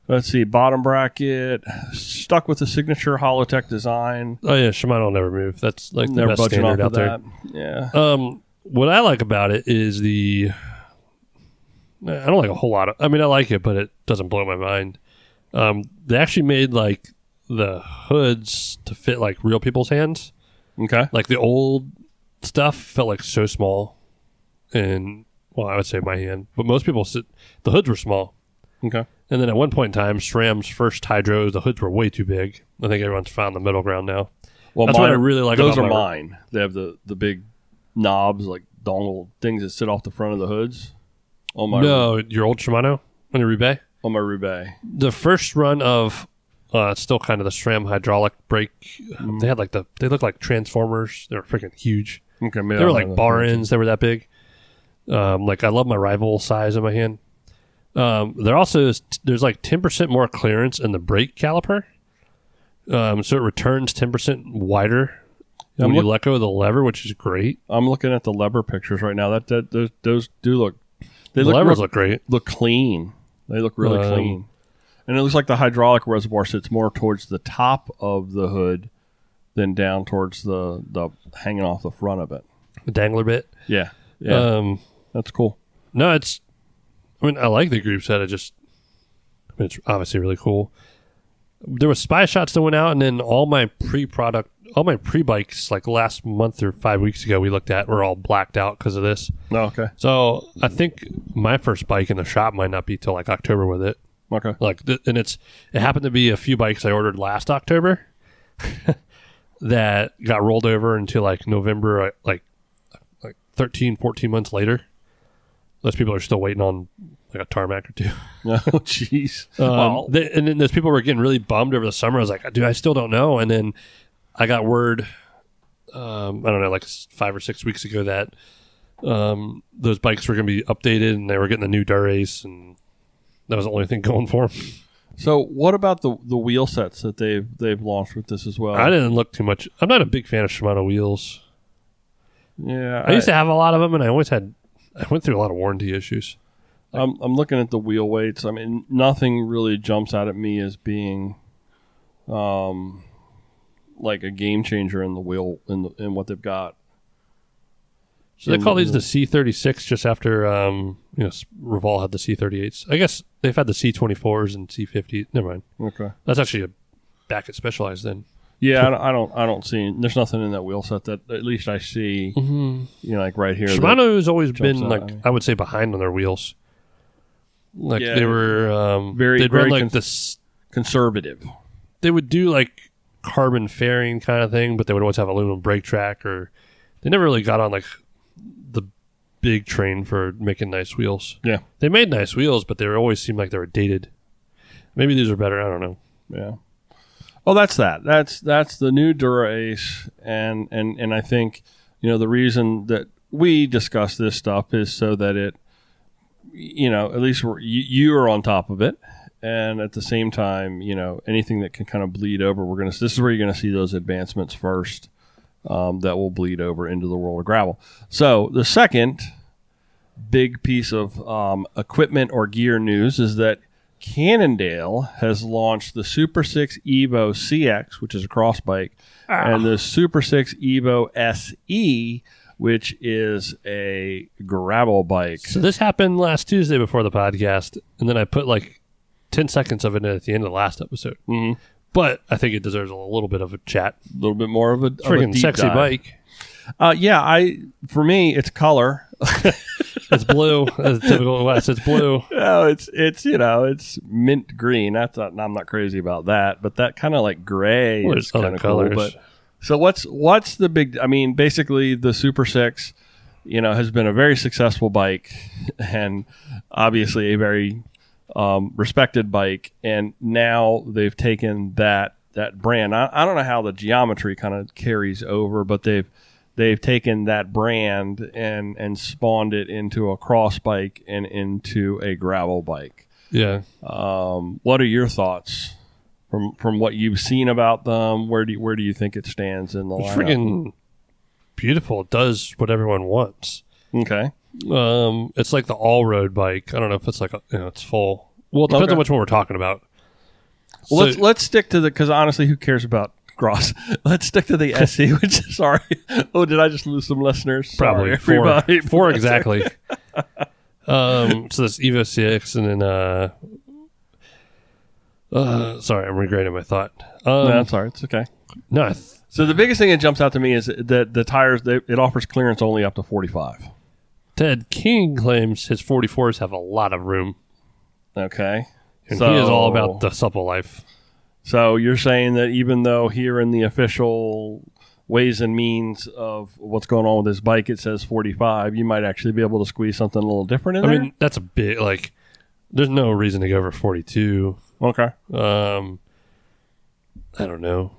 S3: Let's see, bottom bracket, stuck with the signature Holotech design.
S4: Oh yeah, Shimano will never move. That's like the
S3: Never
S4: best
S3: budging
S4: standard
S3: off
S4: out
S3: of
S4: there.
S3: that.
S4: Yeah. What I like about it is I don't like a whole lot of. I mean, I like it, but it doesn't blow my mind. They actually made like the hoods to fit like real people's hands.
S3: Okay.
S4: Like the old stuff felt like so small, and well, I would say my hand, but most people the hoods were small.
S3: Okay.
S4: And then at one point in time, SRAM's first hydros, the hoods were way too big. I think everyone's found the middle ground now.
S3: Well,
S4: that's what I really like
S3: those
S4: about
S3: are mine. They have the big knobs, like dongle things that sit off the front of the hoods.
S4: No, your old Shimano on your Roubaix?
S3: On my Roubaix.
S4: The first run of it's still kind of the SRAM hydraulic brake. They had they looked like transformers. They were freaking huge.
S3: Okay,
S4: they were like bar ends. They were that big. Like I love my rival size in my hand. There's like 10% more clearance in the brake caliper. So it returns 10% wider when you let go of the lever, which is great.
S3: I'm looking at the lever pictures right now. Those do look.
S4: The levers look great.
S3: Look clean. They look really clean. And it looks like the hydraulic reservoir sits more towards the top of the hood than down towards the hanging off the front of it.
S4: The dangler bit.
S3: Yeah. That's cool.
S4: No, I like the group set. It's obviously really cool. There was spy shots that went out, and then all my pre-bikes, like last month or 5 weeks ago, we looked at were all blacked out because of this.
S3: Oh, okay.
S4: So I think my first bike in the shop might not be till like October with it.
S3: Okay.
S4: And it happened to be a few bikes I ordered last October that got rolled over into like November, like 13, 14 months later. Those people are still waiting on like a tarmac or two.
S3: Oh, jeez.
S4: And then those people were getting really bummed over the summer. I was like, dude, I still don't know. And then I got word, I don't know, like 5 or 6 weeks ago that those bikes were going to be updated and they were getting the new Dura Ace, and that was the only thing going for them.
S3: So what about the wheel sets that they've launched with this as well?
S4: I didn't look too much. I'm not a big fan of Shimano wheels.
S3: Yeah.
S4: I used to have a lot of them, and I went through a lot of warranty issues.
S3: I'm looking at the wheel weights. I mean, nothing really jumps out at me as being like a game changer in the wheel in what they've got.
S4: So they call these the C36 just after Reval had the C38s. I guess they've had the C24s and C50s. Never mind.
S3: Okay,
S4: that's actually a back at Specialized then.
S3: Yeah, I don't see. There's nothing in that wheel set that at least I see. Mm-hmm. Like right here.
S4: Shimano has always been I would say behind on their wheels. Like they were they'd run like this
S3: conservative.
S4: They would do like carbon fairing kind of thing, but they would always have aluminum brake track, or they never really got on like the big train for making nice wheels.
S3: Yeah,
S4: they made nice wheels, but they always seemed like they were dated. Maybe these are better. I don't know.
S3: Yeah. Well, that's the new Dura Ace, and I think the reason that we discuss this stuff is so that it, at least you are on top of it, and at the same time, anything that can kind of bleed over, this is where you're gonna see those advancements first, that will bleed over into the world of gravel. So the second big piece of equipment or gear news is that Cannondale has launched the SuperSix Evo CX, which is a cross bike, and the SuperSix Evo SE, which is a gravel bike.
S4: So this happened last Tuesday before the podcast, and then I put like 10 seconds of it in at the end of the last episode.
S3: Mm-hmm.
S4: But I think it deserves a little bit of a chat.
S3: A little bit more of a
S4: freaking sexy
S3: dive.
S4: Bike.
S3: For me, it's color.
S4: It's blue. As typical West, it's blue.
S3: No, it's mint green. I'm not crazy about that, but that kind of like gray is kind of cool. But so what's the big? I mean, basically the SuperSix, has been a very successful bike, and obviously a very respected bike, and now they've taken that brand. I don't know how the geometry kind of carries over, but they've taken that brand and spawned it into a cross bike and into a gravel bike.
S4: Yeah.
S3: What are your thoughts from what you've seen about them? Where do you think it stands in the lineup?
S4: Freaking beautiful. It does what everyone wants.
S3: Okay.
S4: It's like the all-road bike. I don't know if it's like it's full. Well, it depends on which one we're talking about.
S3: Well, let's stick to because honestly, who cares about Gross? Let's stick to the SE. Which sorry, did I just lose some listeners?
S4: Probably
S3: sorry, everybody.
S4: Four exactly. So this Evo 6, and then sorry, I'm regretting my thought.
S3: No, that's all right. It's okay.
S4: No.
S3: So the biggest thing that jumps out to me is that the tires it offers clearance only up to 45.
S4: Ted King claims his 44s have a lot of room.
S3: Okay.
S4: And he is all about the supple life.
S3: So you're saying that even though here in the official ways and means of what's going on with this bike, it says 45, you might actually be able to squeeze something a little different in there?
S4: I mean, that's a bit, there's no reason to go over 42.
S3: Okay.
S4: I don't know.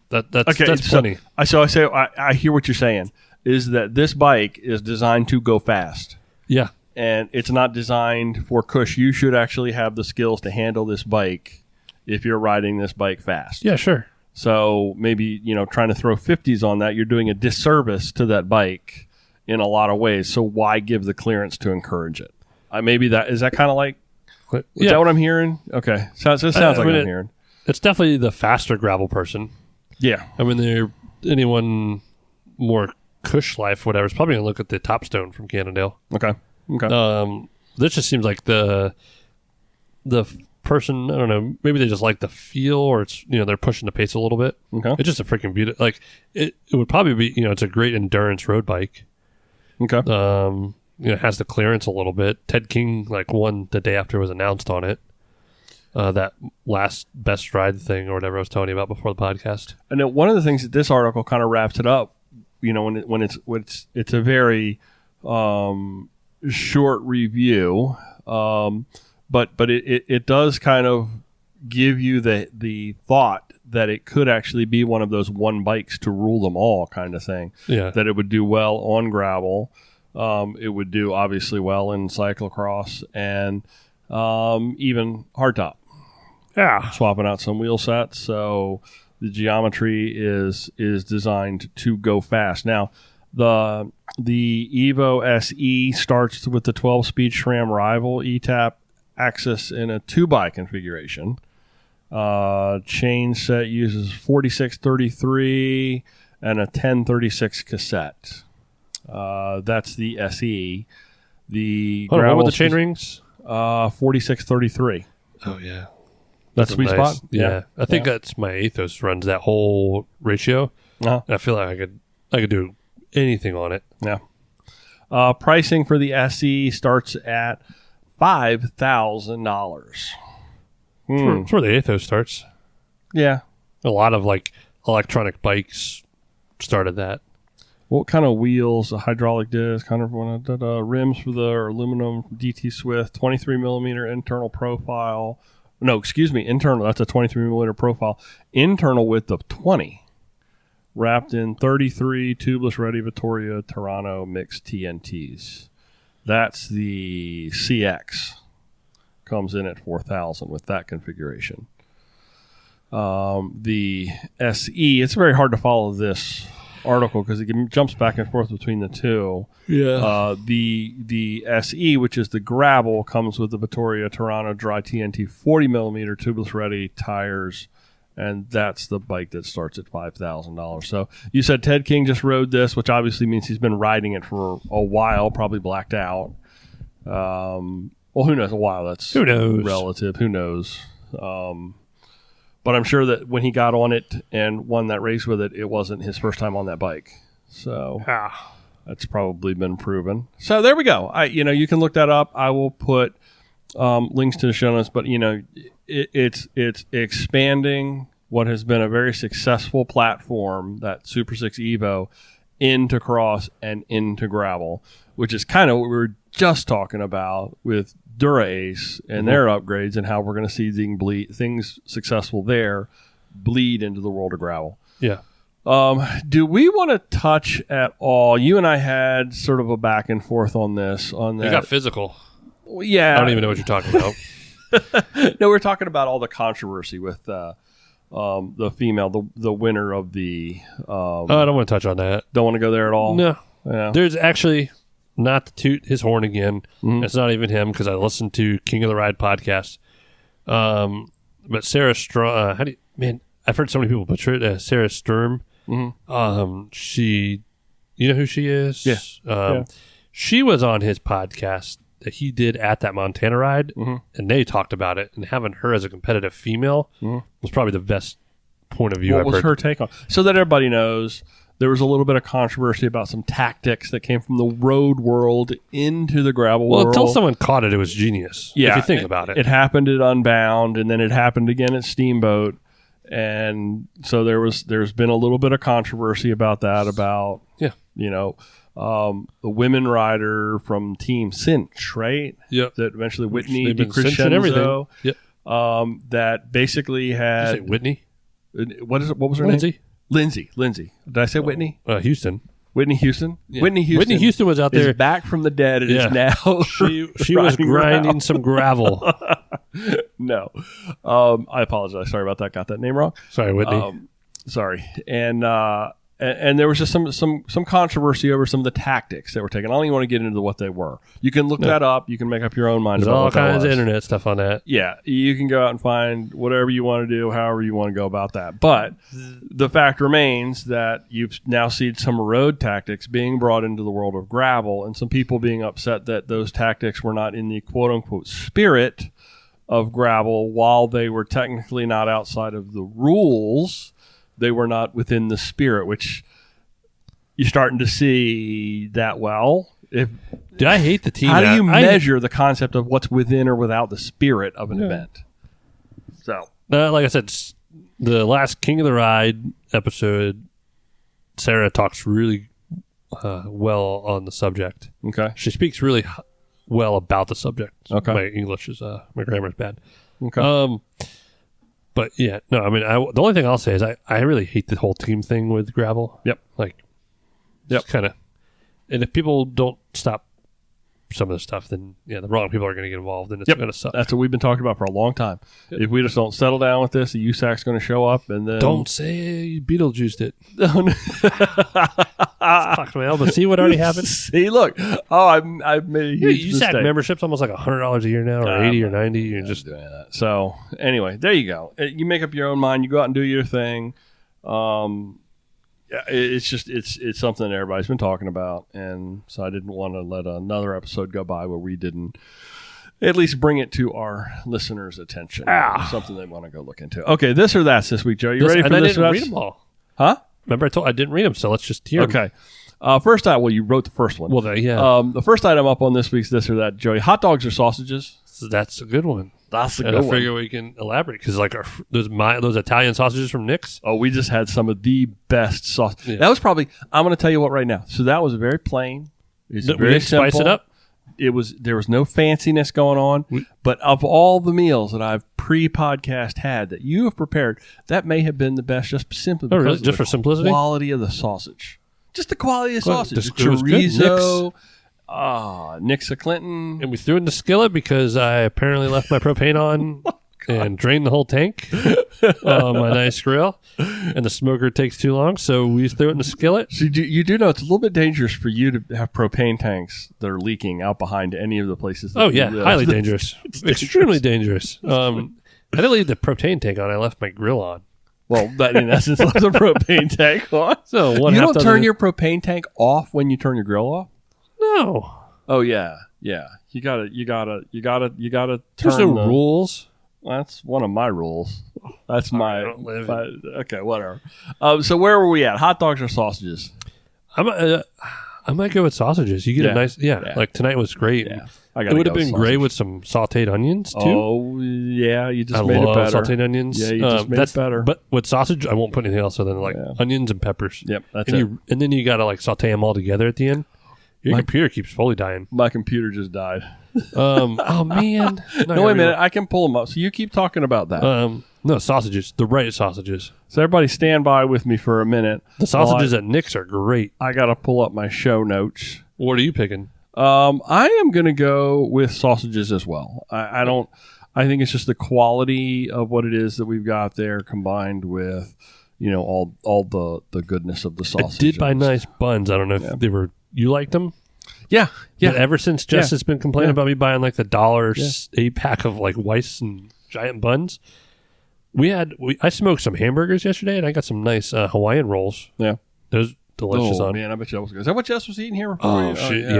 S4: That's
S3: okay,
S4: plenty.
S3: I hear what you're saying, is that this bike is designed to go fast.
S4: Yeah.
S3: And it's not designed for cush. You should actually have the skills to handle this bike if you're riding this bike fast.
S4: Yeah, sure.
S3: So maybe, trying to throw 50s on that, you're doing a disservice to that bike in a lot of ways. So why give the clearance to encourage it? Is that kind of like, is that what I'm hearing? Okay. So it sounds like I'm hearing.
S4: It's definitely the faster gravel person.
S3: Yeah.
S4: I mean, anyone more cush life, whatever, is probably going to look at the Topstone from Cannondale.
S3: Okay.
S4: This just seems like the person, I don't know, maybe they just like the feel, or it's, they're pushing the pace a little bit.
S3: Okay.
S4: It's just a freaking beauty. It would probably be, it's a great endurance road bike.
S3: Okay.
S4: It has the clearance a little bit. Ted King won the day after it was announced on it. That last best ride thing or whatever I was telling you about before the podcast.
S3: And then one of the things that this article kind of wraps it up, when it's a very short review, but it does kind of give you the thought that it could actually be one of those one bikes to rule them all kind of thing.
S4: Yeah.
S3: That it would do well on gravel. It would do obviously well in cyclocross and even hardtop.
S4: Yeah.
S3: Swapping out some wheel sets. So the geometry is designed to go fast. Now, the Evo SE starts with the 12-speed SRAM Rival E-Tap axis in a 2x configuration. Chain set uses 4633 and a 1036 cassette. That's the SE.
S4: What were the chain rings?
S3: 4633.
S4: Oh, yeah.
S3: That's sweet
S4: nice
S3: spot?
S4: Yeah. I think that's my Ethos runs that whole ratio.
S3: Uh-huh.
S4: I feel like I could do anything on it.
S3: Yeah. Pricing for the SE starts at $5,000.
S4: That's where the Ethos starts.
S3: Yeah.
S4: A lot of electronic bikes started that.
S3: What kind of wheels? A hydraulic disc, rims for the aluminum DT Swift, 23 millimeter internal profile. No, excuse me, internal. That's a 23 millimeter profile. Internal width of 20. Wrapped in 33 tubeless ready Vittoria Toronto mixed TNTs. That's the CX. Comes in at $4,000 with that configuration. The SE, it's very hard to follow this article because it jumps back and forth between the two.
S4: Yeah.
S3: The SE, which is the gravel, comes with the Vittoria Toronto dry TNT 40 millimeter tubeless ready tires, and that's the bike that starts at $5,000. So you said Ted King just rode this, which obviously means he's been riding it for a while, probably blacked out. Well, who knows? A while, that's
S4: who knows?
S3: Relative. Who knows? But I'm sure that when he got on it and won that race with it, it wasn't his first time on that bike. So that's probably been proven. So there we go. You can look that up. I will put links to the show notes. But it's expanding what has been a very successful platform, that SuperSix Evo, into cross and into gravel, which is kind of what we were just talking about with Dura Ace and their upgrades, and how we're going to see things successful there bleed into the world of gravel.
S4: Yeah.
S3: Do we want to touch at all? You and I had sort of a back and forth on this.
S4: It got physical.
S3: Yeah.
S4: I don't even know what you're talking about.
S3: No, we're talking about all the controversy with the female, the winner of the.
S4: I don't want to touch on that.
S3: Don't want to go there at all.
S4: No.
S3: Yeah.
S4: There's actually, not to toot his horn again. It's not even him because I listened to King of the Ride podcast. But Sarah Strong, I've heard so many people butcher it. Sarah Sturm. She, you know who she is?
S3: Yeah.
S4: She was on his podcast that he did at that Montana ride, and they talked about it. And having her as a competitive female was probably the best point of view I've heard.
S3: What was her take on? So that everybody knows, there was a little bit of controversy about some tactics that came from the road world into the gravel world.
S4: Well, until someone caught it, it was genius.
S3: Yeah,
S4: if you think about it.
S3: It happened at Unbound, and then it happened again at Steamboat. And so there's been a little bit of controversy about that, about, the women rider from Team Cinch, right?
S4: Yep.
S3: That eventually Whitney
S4: They've been cinching everything. Yep.
S3: That basically had...
S4: Did you say Whitney?
S3: What is it? What was her name? Lindsay. Did I say Whitney?
S4: Houston.
S3: Whitney Houston?
S4: Yeah.
S3: Whitney
S4: Houston was out there.
S3: Is back from the dead and is now
S4: She was grinding some gravel.
S3: No. I apologize. Sorry about that. Got that name wrong.
S4: Sorry, Whitney.
S3: Sorry. And there was just some controversy over some of the tactics that were taken. I don't even want to get into what they were. You can look that up. You can make up your own mind
S4: There's
S3: about
S4: all
S3: what that
S4: kinds
S3: was.
S4: of internet stuff on that.
S3: Yeah, you can go out and find whatever you want to do, however you want to go about that. But the fact remains that you've now seen some road tactics being brought into the world of gravel, and some people being upset that those tactics were not in the quote-unquote spirit of gravel. While they were technically not outside of the rules, they were not within the spirit, which you're starting to see that
S4: Dude, I hate the team.
S3: How do you measure the concept of what's within or without the spirit of an event? So,
S4: like I said, the last King of the Ride episode, Sarah talks really well on the subject.
S3: Okay.
S4: She speaks really well about the subject.
S3: Okay.
S4: My English is, my grammar is bad.
S3: Okay.
S4: But yeah, no, I mean, the only thing I'll say is I really hate the whole team thing with gravel.
S3: Yep.
S4: Kind of. And if people don't stop some of the stuff, then the wrong people are going to get involved, and it's going to suck.
S3: That's what we've been talking about for a long time. Yep. If we just don't settle down with this, the USAC's going to show up, and then
S4: don't say you Beetlejuiced it. Fuck my elbow. See what already happened?
S3: See, look. Oh, I've made a huge
S4: USAC
S3: mistake.
S4: Membership's almost like $100 a year now, or 80 or 90. You're just
S3: doing that. So anyway, there you go. You make up your own mind. You go out and do your thing. It's something that everybody's been talking about, and so I didn't want to let another episode go by where we didn't at least bring it to our listeners' attention. Something they want to go look into. Okay, this or that's this week, Joe. You ready for
S4: and
S3: this?
S4: I didn't read them all.
S3: Huh?
S4: Remember, I didn't read them, so let's just hear them.
S3: Okay. First item. Well, you wrote the first one.
S4: Well,
S3: the first item up on this week's this or that, Joey. Hot dogs or sausages?
S4: So that's a good one.
S3: That's a
S4: and
S3: good
S4: I
S3: one.
S4: figure we can elaborate because those Italian sausages from Nick's.
S3: Oh, we just had some of the best sauce.
S4: Yeah.
S3: That was probably. I'm going to tell you what right now. So that was very plain. It's very
S4: didn't
S3: simple.
S4: Spice it up.
S3: There was no fanciness going on. But of all the meals that I've pre-podcast had that you have prepared, that may have been the best, just simply because
S4: really?
S3: of
S4: Just
S3: the
S4: for simplicity?
S3: quality of the sausage. Just the quality of the sausage.
S4: Just-
S3: The
S4: it was good.
S3: chorizo. Nick's a Clinton.
S4: And we threw it in the skillet because I apparently left my propane on and drained the whole tank on my nice grill. And the smoker takes too long, so we threw it in the skillet.
S3: So you do know it's a little bit dangerous for you to have propane tanks that are leaking out behind any of the places. That
S4: Oh,
S3: you
S4: yeah.
S3: live.
S4: Highly dangerous. Extremely dangerous. I didn't leave the propane tank on. I left my grill on.
S3: Well, that in essence left the propane tank on.
S4: So
S3: You don't turn your propane tank off when you turn your grill off?
S4: No.
S3: Oh yeah. You gotta turn.
S4: There's no rules.
S3: Well, that's one of my rules. That's
S4: I don't live
S3: okay, whatever. So where were we at? Hot dogs or sausages?
S4: I might go with sausages. You get a nice, like tonight was great.
S3: Yeah,
S4: It would have been great with some sauteed onions too.
S3: Oh yeah, you just
S4: I
S3: made it
S4: love
S3: better.
S4: sauteed onions.
S3: Yeah, you just made it better.
S4: But with sausage, I won't put anything else other than like onions and peppers.
S3: Yep, that's
S4: and
S3: it.
S4: And then you got to like saute them all together at the end. Your computer keeps fully dying.
S3: My computer just died.
S4: Oh man!
S3: No, wait a minute. I can pull them up. So you keep talking about that.
S4: No, sausages. The right sausages.
S3: So everybody stand by with me for a minute.
S4: The sausages at Nick's are great.
S3: I got to pull up my show notes.
S4: What are you picking?
S3: I am going to go with sausages as well. I think it's just the quality of what it is that we've got there combined with, all the goodness of the sausage.
S4: I did buy nice buns. I don't know if they were. You liked them?
S3: Yeah.
S4: But ever since Jess has been complaining about me buying like the $1 8-pack of like Weiss and giant buns, I smoked some hamburgers yesterday, and I got some nice Hawaiian rolls.
S3: Yeah.
S4: Those delicious
S3: Oh, man, I bet you that was good. Is that what Jess was eating here before?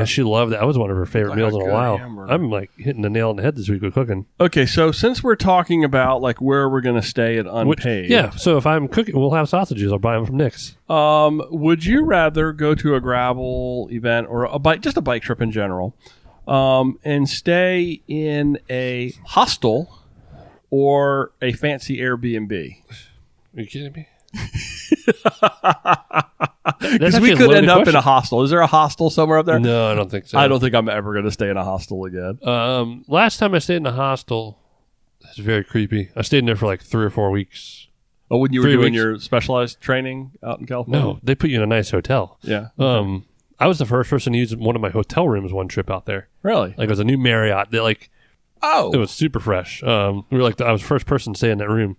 S4: She loved that. That was one of her favorite meals in a while.
S3: Hamburger.
S4: I'm like hitting the nail on the head this week with cooking.
S3: Okay, so since we're talking about like where we're going to stay at Unpaid.
S4: So if I'm cooking, we'll have sausages. I'll buy them from Nick's.
S3: Would you rather go to a gravel event or just a bike trip in general, and stay in a hostel or a fancy Airbnb?
S4: Are you kidding me?
S3: Because we could end up in a hostel. Is there a hostel somewhere up there?
S4: No, I don't think so.
S3: I don't think I'm ever going to stay in a hostel again.
S4: Last time I stayed in a hostel, it's very creepy. I stayed in there for like 3 or 4 weeks.
S3: Oh, when you were doing your specialized training out in California?
S4: No, they put you in a nice hotel.
S3: Yeah.
S4: I was the first person to use one of my hotel rooms one trip out there.
S3: Really?
S4: Like it was a new Marriott. It was super fresh. We were like, I was the first person to stay in that room.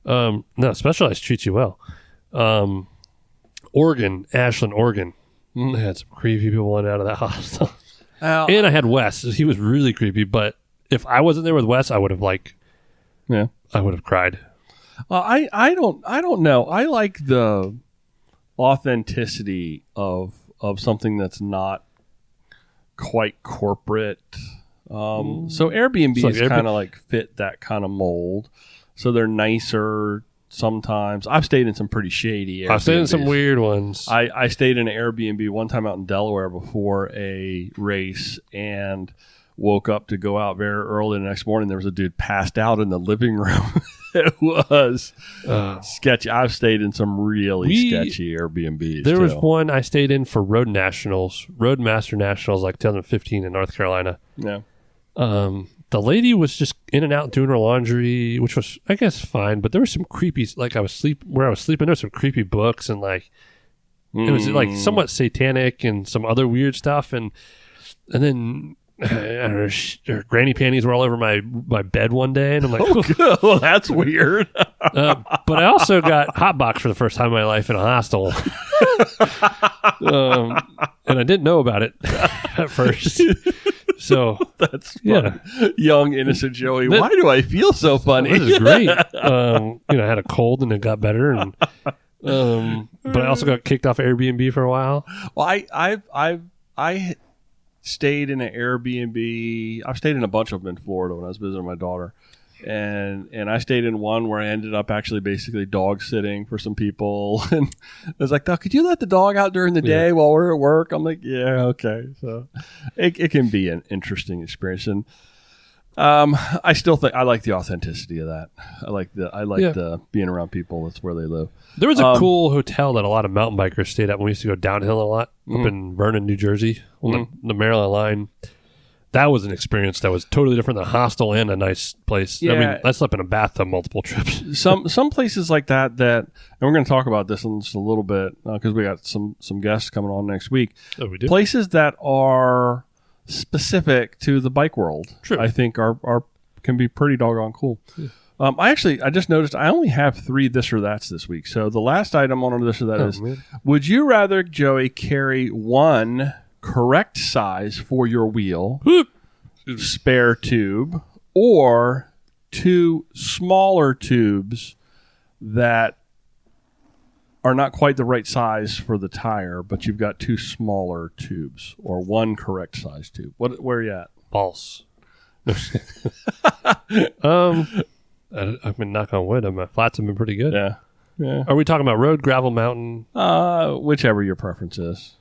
S4: No, specialized treats you well. Ashland, Oregon. They had some creepy people in and out of that hostel. And I had Wes. He was really creepy, but if I wasn't there with Wes, I would have I would have cried.
S3: I don't know. I like the authenticity of something that's not quite corporate. So Airbnbs kind of like fit that kind of mold. So they're nicer sometimes. I've stayed in some pretty shady Airbnbs.
S4: I've stayed in some weird ones.
S3: I stayed in an Airbnb one time out in Delaware before a race and woke up to go out very early the next morning. There was a dude passed out in the living room. It was sketchy. I've stayed in some really sketchy Airbnbs.
S4: There was one I stayed in for Roadmaster Nationals, like 2015 in North Carolina.
S3: Yeah.
S4: The lady was just in and out doing her laundry, which was, I guess, fine. But there was some creepy, like where I was sleeping, there was some creepy books and like it was like somewhat satanic and some other weird stuff. And then I don't know, her granny panties were all over my bed one day, and I'm like,
S3: well, that's weird.
S4: But I also got hotbox for the first time in my life in a hostel, and I didn't know about it at first. So
S3: that's fun. Young innocent Joey. Why do I feel so funny?
S4: This is great. I had a cold and it got better, and but I also got kicked off Airbnb for a while.
S3: Well, I stayed in an Airbnb. I've stayed in a bunch of them in Florida when I was visiting my daughter, and I stayed in one where I ended up actually basically dog sitting for some people. And I was like, could you let the dog out during the day while we're at work? I'm like, yeah, okay. So it can be an interesting experience, and I still think I like the authenticity of that. I like the being around people. That's where they live.
S4: There was a cool hotel that a lot of mountain bikers stayed at when we used to go downhill a lot up in Vernon, New Jersey, on the Maryland line. That was an experience that was totally different than a hostel and a nice place. Yeah. I mean, I slept in a bathtub multiple trips.
S3: Some places like that, and we're going to talk about this in just a little bit because we got some guests coming on next week.
S4: Oh, we do?
S3: Places that are specific to the bike world,
S4: True.
S3: I think are can be pretty doggone cool. Yeah. I just noticed I only have 3 this or that's this week. So the last item on this or that is, would you rather, Joey, carry 1 correct size for your wheel, spare tube, or 2 smaller tubes that are not quite the right size for the tire, but you've got 2 smaller tubes, or 1 correct size tube? Where are you at?
S4: False. I've been knock on wood. My flats have been pretty good.
S3: Yeah.
S4: Are we talking about road, gravel, mountain?
S3: Whichever your preference is.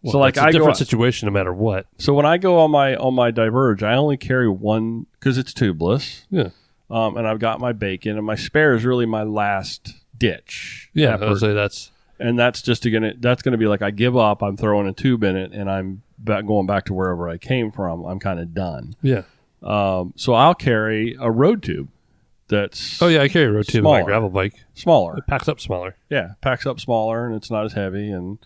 S4: Well,
S3: so like
S4: it's a different situation no matter what.
S3: So when I go on my Diverge, I only carry 1 because it's tubeless.
S4: Yeah.
S3: And I've got my bacon, and my spare is really my last ditch.
S4: Yeah, I would say that's
S3: gonna be like I give up. I'm throwing a tube in it, and I'm going back to wherever I came from. I'm kind of done.
S4: Yeah.
S3: So I'll carry a road tube. That's
S4: I carry a road tube on my gravel bike.
S3: Smaller.
S4: It packs up smaller.
S3: Yeah, packs up smaller, and it's not as heavy. And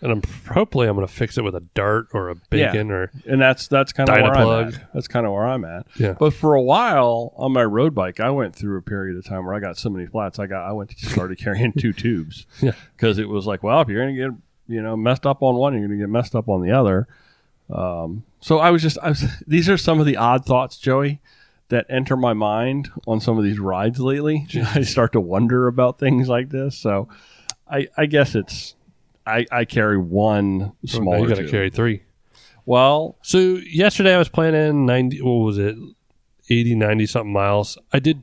S4: hopefully I'm going to fix it with a dart or a bacon
S3: and that's kind of where I'm
S4: Dynaplug.
S3: at. That's kind of where I'm at.
S4: Yeah.
S3: But for a while on my road bike, I went through a period of time where I got so many flats. Started carrying 2 tubes.
S4: Yeah.
S3: Because it was like, well, if you're going to get messed up on one, you're going to get messed up on the other. So I was these are some of the odd thoughts, Joey, that enter my mind on some of these rides lately. I start to wonder about things like this. So I guess I carry one smaller
S4: You got to
S3: tube.
S4: carry 3.
S3: Well,
S4: so yesterday I was planning 90, what was it, 80, 90 something miles. I did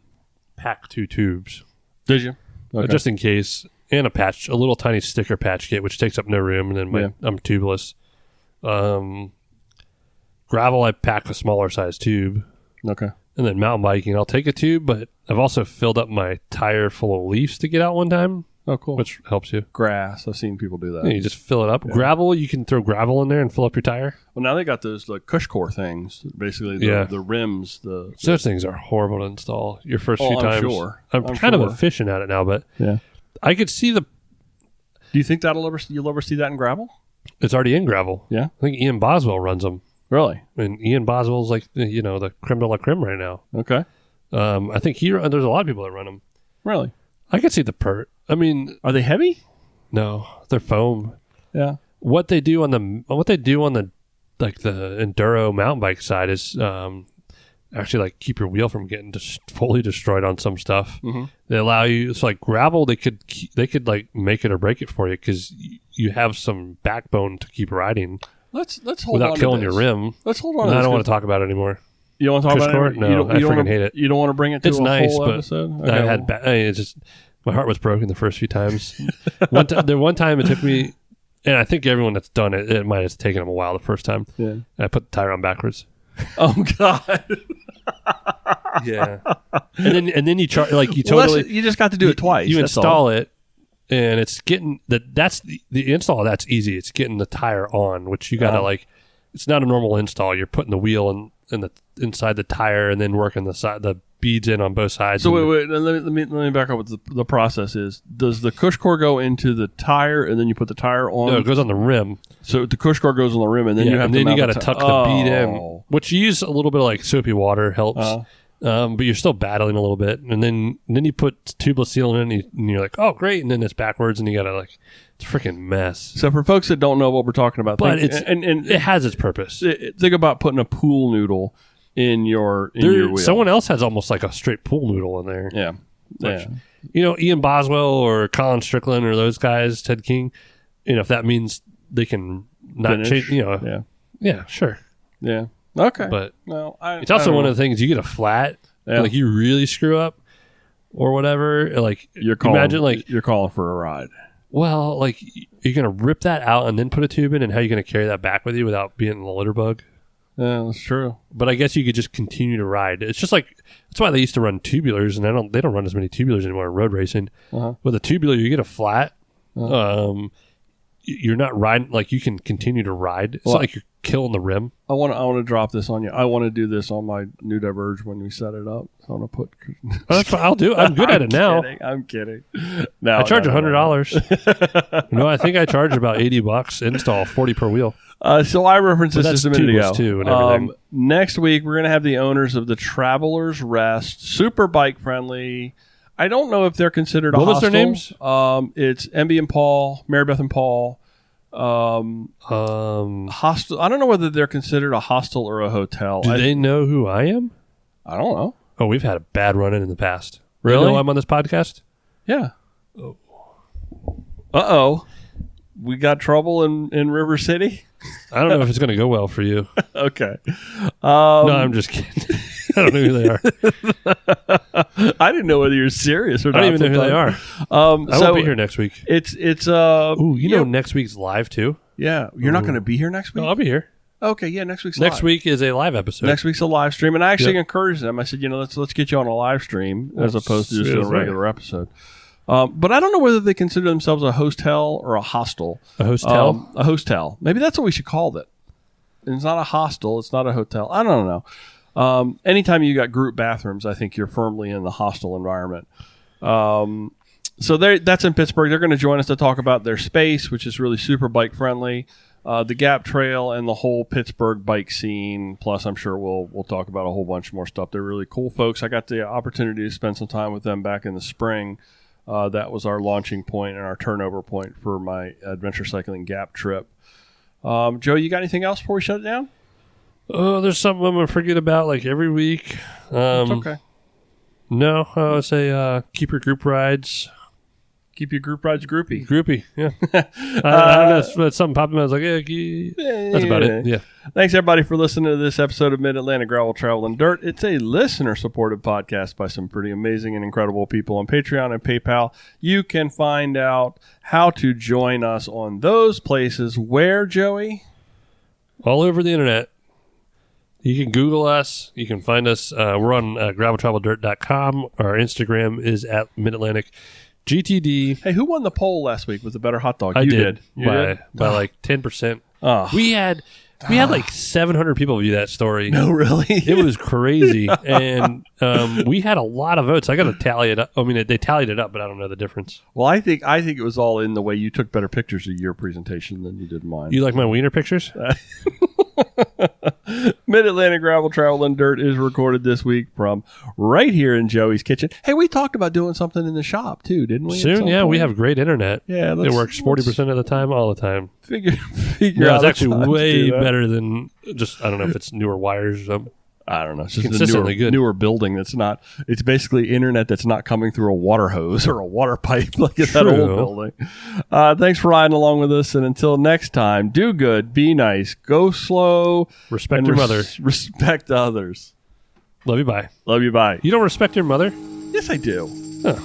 S4: pack 2 tubes.
S3: did you? Okay.
S4: Just in case, and a patch, a little tiny sticker patch kit, which takes up no room, and then I'm tubeless. Gravel, I pack a smaller size tube.
S3: Okay.
S4: And then mountain biking, I'll take a tube, but I've also filled up my tire full of leaves to get out one time.
S3: Oh, cool.
S4: Which helps you.
S3: Grass. I've seen people do that.
S4: Yeah, you just fill it up. Yeah. Gravel, you can throw gravel in there and fill up your tire.
S3: Well, now they got those like cush core things. Basically, the rims.
S4: Those things are horrible to install. Your first few times.
S3: I'm
S4: kind of efficient at it now, but I could see the.
S3: Do you think you'll ever see that in gravel?
S4: It's already in gravel.
S3: Yeah,
S4: I think Ian Boswell runs them.
S3: Really?
S4: And Ian Boswell's like the creme de la creme right now.
S3: Okay.
S4: I think there's a lot of people that run them.
S3: Really?
S4: I could see the pert. I mean,
S3: are they heavy?
S4: No, they're foam.
S3: Yeah.
S4: What they do on the like the enduro mountain bike side is actually like keep your wheel from getting fully destroyed on some stuff. Mm-hmm. They allow you. It's like gravel. They could like make it or break it for you because you have some backbone to keep riding.
S3: Let's hold
S4: without
S3: on
S4: killing
S3: to
S4: your rim.
S3: Let's hold on.
S4: I don't want to talk about it anymore.
S3: You don't want to talk about it?
S4: No, I freaking hate it.
S3: You don't want to bring it to
S4: it's
S3: a
S4: nice,
S3: whole
S4: but
S3: episode? Okay,
S4: I had it's just my heart was broken the first few times. one time it took me, and I think everyone that's done it, it might have taken them a while the first time.
S3: Yeah.
S4: I put the tire on backwards.
S3: Oh God.
S4: Yeah. And then you charge like you totally.
S3: You just got to do it twice.
S4: You install it. And it's getting that's the install. That's easy. It's getting the tire on, which you gotta like. It's not a normal install. You're putting the wheel in the inside the tire, and then working the beads in on both sides.
S3: So wait. Let me back up. What the process is? Does the cush core go into the tire, and then you put the tire on?
S4: No, it goes on the rim.
S3: So the cush core goes on the rim, and then you have
S4: you got to tuck the bead in, which you use a little bit of like soapy water helps. But you're still battling a little bit, and then you put tubeless sealant in, and you're like, oh great, and then it's backwards, and you gotta like, it's a freaking mess.
S3: So for folks that don't know what we're talking about,
S4: but it has its purpose.
S3: Think about putting a pool noodle in your wheel.
S4: Someone else has almost like a straight pool noodle in there.
S3: Yeah,
S4: which, Ian Boswell or Colin Strickland or those guys, Ted King. If that means they can not change, yeah, sure,
S3: yeah. Okay,
S4: but
S3: no,
S4: it's also one of the things you get a flat, like you really screw up or whatever. Like imagine like
S3: you're calling for a ride.
S4: Well, like you're gonna rip that out and then put a tube in, and how are you gonna carry that back with you without being in the litter bug?
S3: Yeah, that's true.
S4: But I guess you could just continue to ride. It's just like that's why they used to run tubulars, and they don't run as many tubulars anymore in road racing. With a tubular, you get a flat. You're not riding like you can continue to ride. It's not like you're killing the rim.
S3: I want to drop this on you. I want to do this on my new Diverge when we set it up. I want to put.
S4: That's fine. I'll do it. I'm good at it now.
S3: I'm kidding. No,
S4: I charge $100. No, I think I charge about $80 install, 40 per wheel.
S3: So I referenced this just a minute ago.
S4: Too and everything.
S3: Next week we're going to have the owners of the Traveler's Rest, super bike friendly. I don't know if they're considered a hostel.
S4: What was their names?
S3: It's MB and Paul, Mary Beth and Paul. Hostel. I don't know whether they're considered a hostel or a hotel.
S4: Do they know who I am?
S3: I don't know.
S4: Oh, we've had a bad run-in in the past.
S3: Really?
S4: You know I'm on this podcast?
S3: Yeah. Oh. Uh-oh. We got trouble in River City?
S4: I don't know if it's going to go well for you.
S3: Okay.
S4: No, I'm just kidding. I don't know who they are.
S3: I didn't know whether you're serious or not.
S4: I don't even know who they are. I won't be here next week.
S3: It's
S4: next week's live too?
S3: Yeah. You're not going to be here next week?
S4: No, I'll be here.
S3: Okay, yeah, next week's
S4: live.
S3: Next
S4: week is a live episode.
S3: Next week's a live stream, and I actually encouraged them. I said, let's get you on a live stream as opposed to just a regular episode. But I don't know whether they consider themselves a hostel or a hostel.
S4: A hostel?
S3: A hostel. Maybe that's what we should call it. It's not a hostel. It's not a hotel. I don't know. Anytime you got group bathrooms, I think you're firmly in the hostel environment. So that's in Pittsburgh. They're going to join us to talk about their space, which is really super bike friendly. The Gap Trail and the whole Pittsburgh bike scene. Plus, I'm sure we'll talk about a whole bunch more stuff. They're really cool folks. I got the opportunity to spend some time with them back in the spring. That was our launching point and our turnover point for my adventure cycling Gap trip. Joe, you got anything else before we shut it down?
S4: Oh, there's something I'm going to forget about like every week.
S3: It's okay.
S4: No, I would say keep your group rides.
S3: Keep your group rides groupie.
S4: Groupie, yeah. I don't know. Something popped in my head. I was like, that's about it. Yeah.
S3: Thanks, everybody, for listening to this episode of Mid-Atlantic Gravel, Travel, and Dirt. It's a listener-supported podcast by some pretty amazing and incredible people on Patreon and PayPal. You can find out how to join us on those places. Where, Joey?
S4: All over the internet. You can Google us. You can find us. We're on graveltraveldirt.com. Our Instagram is at Mid-Atlantic GTD.
S3: Hey, who won the poll last week with the better hot dog?
S4: I
S3: You
S4: did.
S3: You
S4: by like 10%.
S3: Oh.
S4: We had like 700 people view that story.
S3: No, really?
S4: It was crazy. And we had a lot of votes. I got to tally it up. I mean, they tallied it up, but I don't know the difference.
S3: Well, I think it was all in the way you took better pictures of your presentation than you did mine.
S4: You like my wiener pictures?
S3: Mid-Atlantic Gravel, Travel, and Dirt is recorded this week from right here in Joey's kitchen. Hey, we talked about doing something in the shop, too, didn't we?
S4: Soon, yeah. We have great internet.
S3: Yeah,
S4: it works 40% of the time, all the time.
S3: Figure
S4: yeah,
S3: out
S4: it's actually way better than just, I don't know if it's newer wires or something.
S3: I don't know. It's just
S4: consistently good.
S3: Newer building that's not, it's basically internet that's not coming through a water hose or a water pipe like in that old building. Thanks for riding along with us. And until next time, do good, be nice, go slow.
S4: Respect your mother.
S3: Respect others.
S4: Love you, bye.
S3: Love you, bye.
S4: You don't respect your mother?
S3: Yes, I do.
S4: Huh.